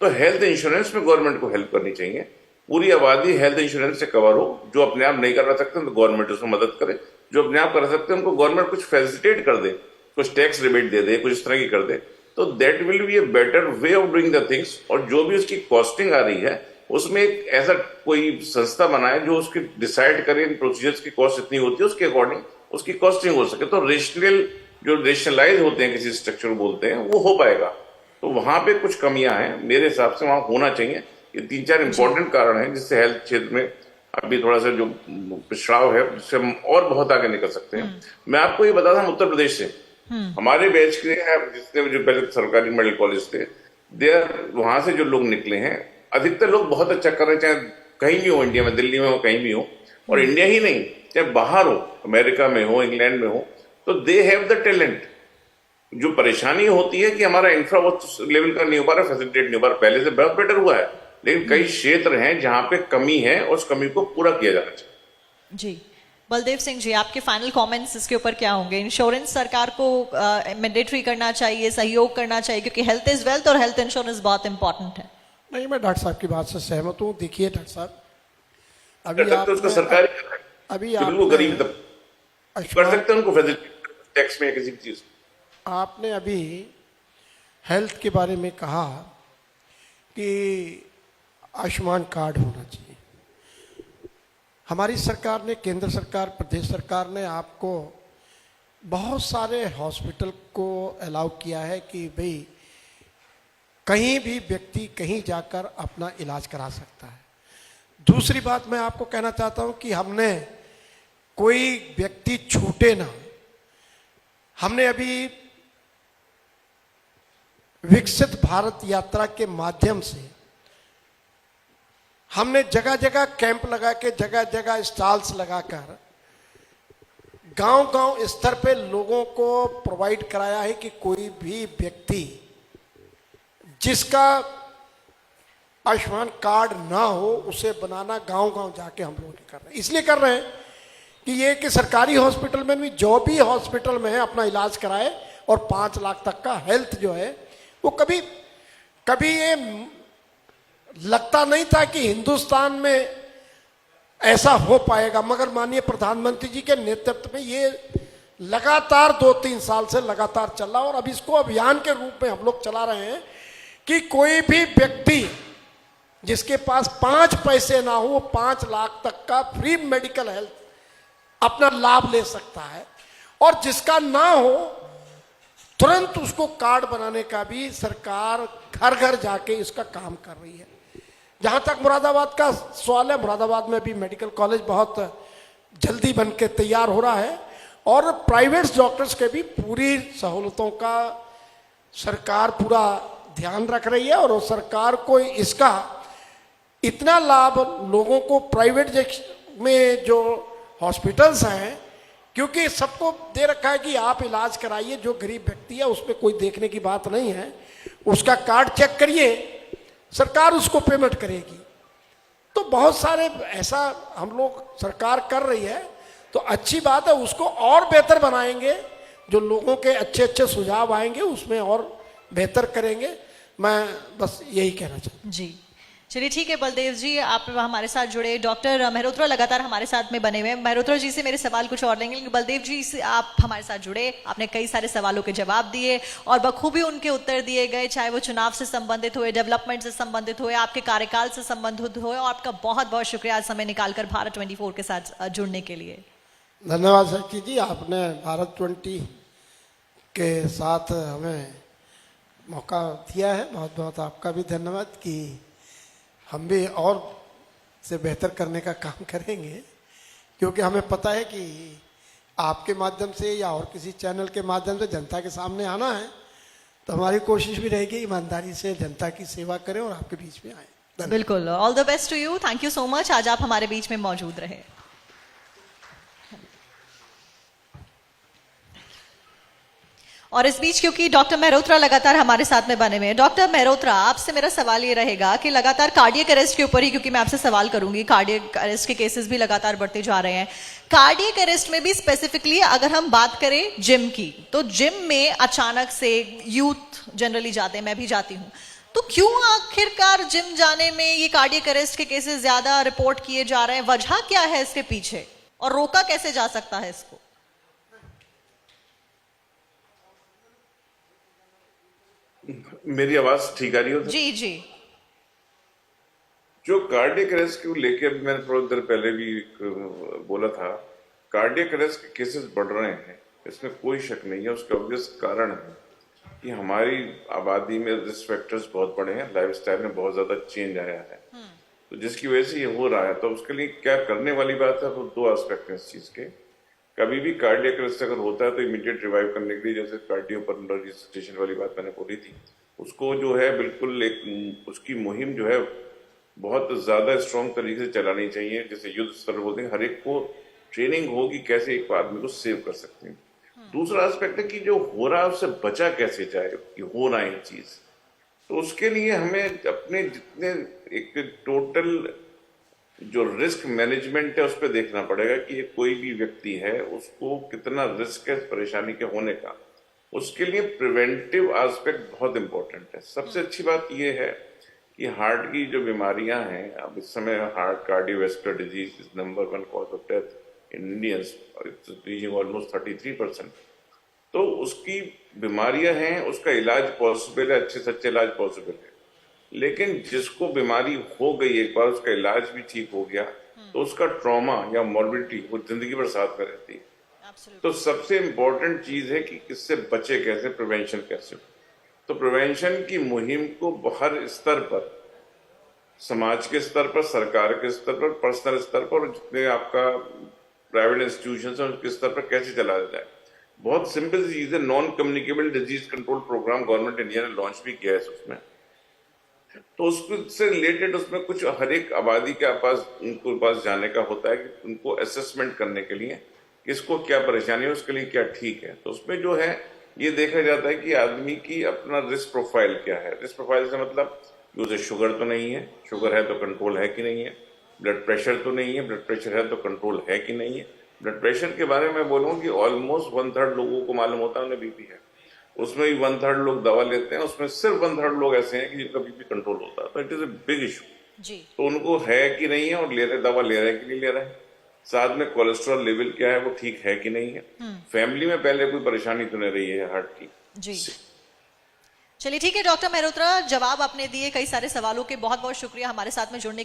तो हेल्थ इंश्योरेंस में गवर्नमेंट को हेल्प करनी चाहिए। पूरी आबादी हेल्थ इंश्योरेंस से कवर हो। जो अपने आप नहीं करा सकते तो गवर्नमेंट उसमें मदद करे, जो अपने आप कर सकते हैं उनको गवर्नमेंट कुछ फैसिलिटेट कर दे, कुछ टैक्स रिबेट दे दे, कुछ इस तरह की कर दे, तो that will be a better way of doing the things. और जो भी उसकी कॉस्टिंग आ रही है उसमें एक ऐसा कोई संस्था बनाए जो उसकी डिसाइड करे इन प्रोसीजर्स की कॉस्ट इतनी होती है, उसके अकॉर्डिंग उसकी कॉस्टिंग हो सके। तो रेशनल जो रेशनलाइज होते हैं, किसी स्ट्रक्चर बोलते हैं, वो हो पाएगा। तो वहां पे कुछ कमियां हैं, मेरे हिसाब से वहां होना चाहिए। ये 3-4 इंपॉर्टेंट कारण हैं जिससे हेल्थ क्षेत्र में अभी थोड़ा सा जो पिछड़ाव है उससे हम और बहुत आगे निकल सकते हैं। मैं आपको ये बता था उत्तर प्रदेश से हमारे बैच के जितने जो पहले सरकारी मेडिकल कॉलेज थे, देर वहां से जो लोग निकले हैं, अधिकतर लोग बहुत अच्छा कर रहे हैं, चाहे कहीं भी हो इंडिया में, दिल्ली में हो, कहीं भी हो, और इंडिया ही नहीं चाहे बाहर हो, अमेरिका में हो, इंग्लैंड में हो, तो दे हैव द टैलेंट। जो परेशानी होती है कि हमारा इंफ्रा उस लेवल का नहीं हो पा रहा, फैसिलिटेट नहीं हो पा रहा। पहले से बहुत बेटर हुआ है, लेकिन कई क्षेत्र हैं जहां पे कमी है और उस कमी को पूरा किया जाना चाहिए। जी बलदेव सिंह जी, आपके फाइनल कमेंट्स इसके ऊपर क्या होंगे? इंश्योरेंस सरकार को मैंडेटरी करना चाहिए, सहयोग करना चाहिए, क्योंकि हेल्थ इज वेल्थ और हेल्थ इंश्योरेंस बहुत इंपॉर्टेंट है। नहीं, मैं डॉक्टर साहब की बात से सहमत हूँ। देखिए डॉक्टर साहब, अभी आप उसका सरकारी अभी आप गरीब कर सकते हैं उनको टैक्स में किसी चीज। आपने अभी हेल्थ के बारे में कहा कि आयुष्मान कार्ड होना चाहिए। हमारी सरकार ने, केंद्र सरकार, प्रदेश सरकार ने आपको बहुत सारे हॉस्पिटल को अलाउ किया है कि भाई कहीं भी व्यक्ति कहीं जाकर अपना इलाज करा सकता है। दूसरी बात मैं आपको कहना चाहता हूं कि हमने कोई व्यक्ति छूटे ना, हमने अभी विकसित भारत यात्रा के माध्यम से हमने जगह जगह कैंप लगा के, जगह जगह स्टॉल्स लगाकर गांव-गांव स्तर पे लोगों को प्रोवाइड कराया है कि कोई भी व्यक्ति जिसका आयुष्मान कार्ड ना हो उसे बनाना गांव-गांव जाके हम लोग कर रहे हैं। इसलिए कर रहे हैं कि ये कि सरकारी हॉस्पिटल में भी, जो भी हॉस्पिटल में है, अपना इलाज कराए और 5 लाख तक का हेल्थ जो है वो कभी ये लगता नहीं था कि हिंदुस्तान में ऐसा हो पाएगा, मगर माननीय प्रधानमंत्री जी के नेतृत्व में ये लगातार 2-3 साल से लगातार चल रहा, और अब इसको अभियान के रूप में हम लोग चला रहे हैं कि कोई भी व्यक्ति जिसके पास 5 पैसे ना हो वो 5 लाख तक का फ्री मेडिकल हेल्थ अपना लाभ ले सकता है, और जिसका ना हो तुरंत उसको कार्ड बनाने का भी सरकार घर घर जाके इसका काम कर रही है। जहां तक मुरादाबाद का सवाल है, मुरादाबाद में भी मेडिकल कॉलेज बहुत जल्दी बन के तैयार हो रहा है, और प्राइवेट डॉक्टर्स के भी पूरी सहूलतों का सरकार पूरा ध्यान रख रही है, और सरकार को इसका इतना लाभ लोगों को प्राइवेट में जो हॉस्पिटल्स हैं, क्योंकि सबको दे रखा है कि आप इलाज कराइए, जो गरीब व्यक्ति है उसमें कोई देखने की बात नहीं है, उसका कार्ड चेक करिए, सरकार उसको पेमेंट करेगी। तो बहुत सारे ऐसा हम लोग सरकार कर रही है, तो अच्छी बात है, उसको और बेहतर बनाएंगे, जो लोगों के अच्छे अच्छे सुझाव आएंगे उसमें और बेहतर करेंगे। मैं बस यही कहना चाहता हूँ। जी चलिए ठीक है बलदेव जी, आप हमारे साथ जुड़े। डॉक्टर मेहरोत्रा लगातार हमारे साथ में बने हुए हैं। मेहरोत्रा जी से मेरे सवाल कुछ और लेंगे, लेकिन बलदेव जी से आप हमारे साथ जुड़े, आपने कई सारे सवालों के जवाब दिए और बखूबी उनके उत्तर दिए गए, चाहे वो चुनाव से संबंधित हुए, डेवलपमेंट से संबंधित हुए, आपके कार्यकाल से संबंधित हुए, और आपका बहुत बहुत शुक्रिया आज समय निकालकर भारत 24 के साथ जुड़ने के लिए। धन्यवाद शक्ति जी, आपने भारत 20 के साथ हमें मौका दिया है। बहुत बहुत आपका भी धन्यवाद कि हम भी और से बेहतर करने का काम करेंगे, क्योंकि हमें पता है कि आपके माध्यम से या और किसी चैनल के माध्यम से जनता के सामने आना है, तो हमारी कोशिश भी रहेगी ईमानदारी से जनता की सेवा करें और आपके बीच में आए। बिल्कुल, all the best to you, thank you so much, आज आप हमारे बीच में मौजूद रहे। और इस बीच क्योंकि डॉक्टर मेहरोत्रा लगातार हमारे साथ में बने हुए हैं, डॉक्टर मेहरोत्रा आपसे मेरा सवाल ये रहेगा कि लगातार कार्डियक अरेस्ट के ऊपर ही, क्योंकि मैं आपसे सवाल करूंगी, कार्डियक अरेस्ट के केसेस भी लगातार बढ़ते जा रहे हैं। कार्डियक अरेस्ट में भी स्पेसिफिकली अगर हम बात करें जिम की, तो जिम में अचानक से यूथ जनरली जाते हैं, मैं भी जाती हूँ, तो क्यों आखिरकार जिम जाने में ये कार्डियक अरेस्ट के केसेस ज्यादा रिपोर्ट किए जा रहे हैं? वजह क्या है इसके पीछे और रोका कैसे जा सकता है इसको? मेरी आवाज ठीक आ रही हो? जी जी। जो कार्डियक अरेस्ट को लेकर मैंने थोड़ी देर पहले भी बोला था, कार्डियक अरेस्ट के केसेस बढ़ रहे हैं, इसमें कोई शक नहीं है। उसका ऑब्वियस कारण है कि हमारी आबादी में रिस्क फैक्टर्स बहुत बड़े हैं, लाइफस्टाइल में बहुत ज्यादा चेंज आया है, तो जिसकी वजह से ये हो रहा है। तो उसके लिए क्या करने वाली बात है, तो 2 एस्पेक्ट हैं इस चीज के। कभी भी कार्डियक अरेस्ट अगर होता है तो इमीडिएट रिवाइव करने के लिए, जैसे कार्डियोपल्मोनरी रिससिटेशन वाली बात मैंने बोली थी, उसको जो है बिल्कुल एक उसकी मुहिम जो है बहुत ज्यादा स्ट्रॉन्ग तरीके से चलानी चाहिए। जैसे युद्ध स्तर बोलते हैं, हर एक को ट्रेनिंग होगी कैसे एक आदमी को सेव कर सकते हैं। दूसरा एस्पेक्ट है कि जो हो रहा है उससे बचा कैसे जाए, कि हो रहा है ये चीज, तो उसके लिए हमें अपने जितने एक टोटल जो रिस्क मैनेजमेंट है उस पर देखना पड़ेगा कि ये कोई भी व्यक्ति है उसको कितना रिस्क है परेशानी के होने का। उसके लिए प्रिवेंटिव एस्पेक्ट बहुत इंपॉर्टेंट है। सबसे अच्छी बात यह है कि हार्ट की जो बीमारियां हैं, अब इस समय heart cardiovascular disease is number 1 cause of death in Indians, it's reaching almost 33%। तो उसकी बीमारियां हैं, उसका इलाज पॉसिबल है, अच्छे से अच्छे इलाज पॉसिबल है। लेकिन जिसको बीमारी हो गई एक बार, उसका इलाज भी ठीक हो गया, तो उसका ट्रॉमा या मॉर्बिडिटी वो जिंदगी भर साथ में रहती है। Absolutely. तो सबसे इम्पोर्टेंट चीज है कि इससे बचे कैसे, प्रिवेंशन कैसे। तो प्रिवेंशन की मुहिम को हर स्तर पर, समाज के स्तर पर, सरकार के स्तर पर, पर्सनल स्तर पर और जितने आपका प्राइवेट इंस्टीट्यूशन है उसके स्तर पर कैसे चला जाता है। बहुत सिंपल सी चीज है, non communicable disease control program government India ने लॉन्च भी किया है उसमें। तो उससे रिलेटेड उसमें कुछ हर एक आबादी के उनको पास जाने का होता है कि उनको असेसमेंट करने के लिए किसको क्या परेशानी है, उसके लिए क्या ठीक है। तो उसमें जो है ये देखा जाता है कि आदमी की अपना रिस्क प्रोफाइल क्या है। रिस्क प्रोफाइल से मतलब कि उसे शुगर तो नहीं है, शुगर है तो कंट्रोल है कि नहीं है, ब्लड प्रेशर तो नहीं है, ब्लड प्रेशर है तो कंट्रोल है कि नहीं है। ब्लड प्रेशर के बारे में बोलूँ कि ऑलमोस्ट 1/3 लोगों को मालूम होता है उन्हें बीपी है, उसमें भी 1/3 लोग दवा लेते हैं, उसमें सिर्फ 1/3 लोग ऐसे हैं कि जिनका बीपी कंट्रोल होता है। तो it is a big issue. जी। तो उनको है कि नहीं है और ले रहे, दवा ले रहे हैं कि नहीं ले रहे हैं, साथ में कोलेस्ट्रॉल लेवल क्या है वो ठीक है कि नहीं है, फैमिली में पहले कोई परेशानी तो नहीं रही है हार्ट की। जी चलिए ठीक है डॉक्टर मेहरोत्रा, जवाब आपने दिए कई सारे सवालों के, बहुत बहुत शुक्रिया हमारे साथ में जुड़ने के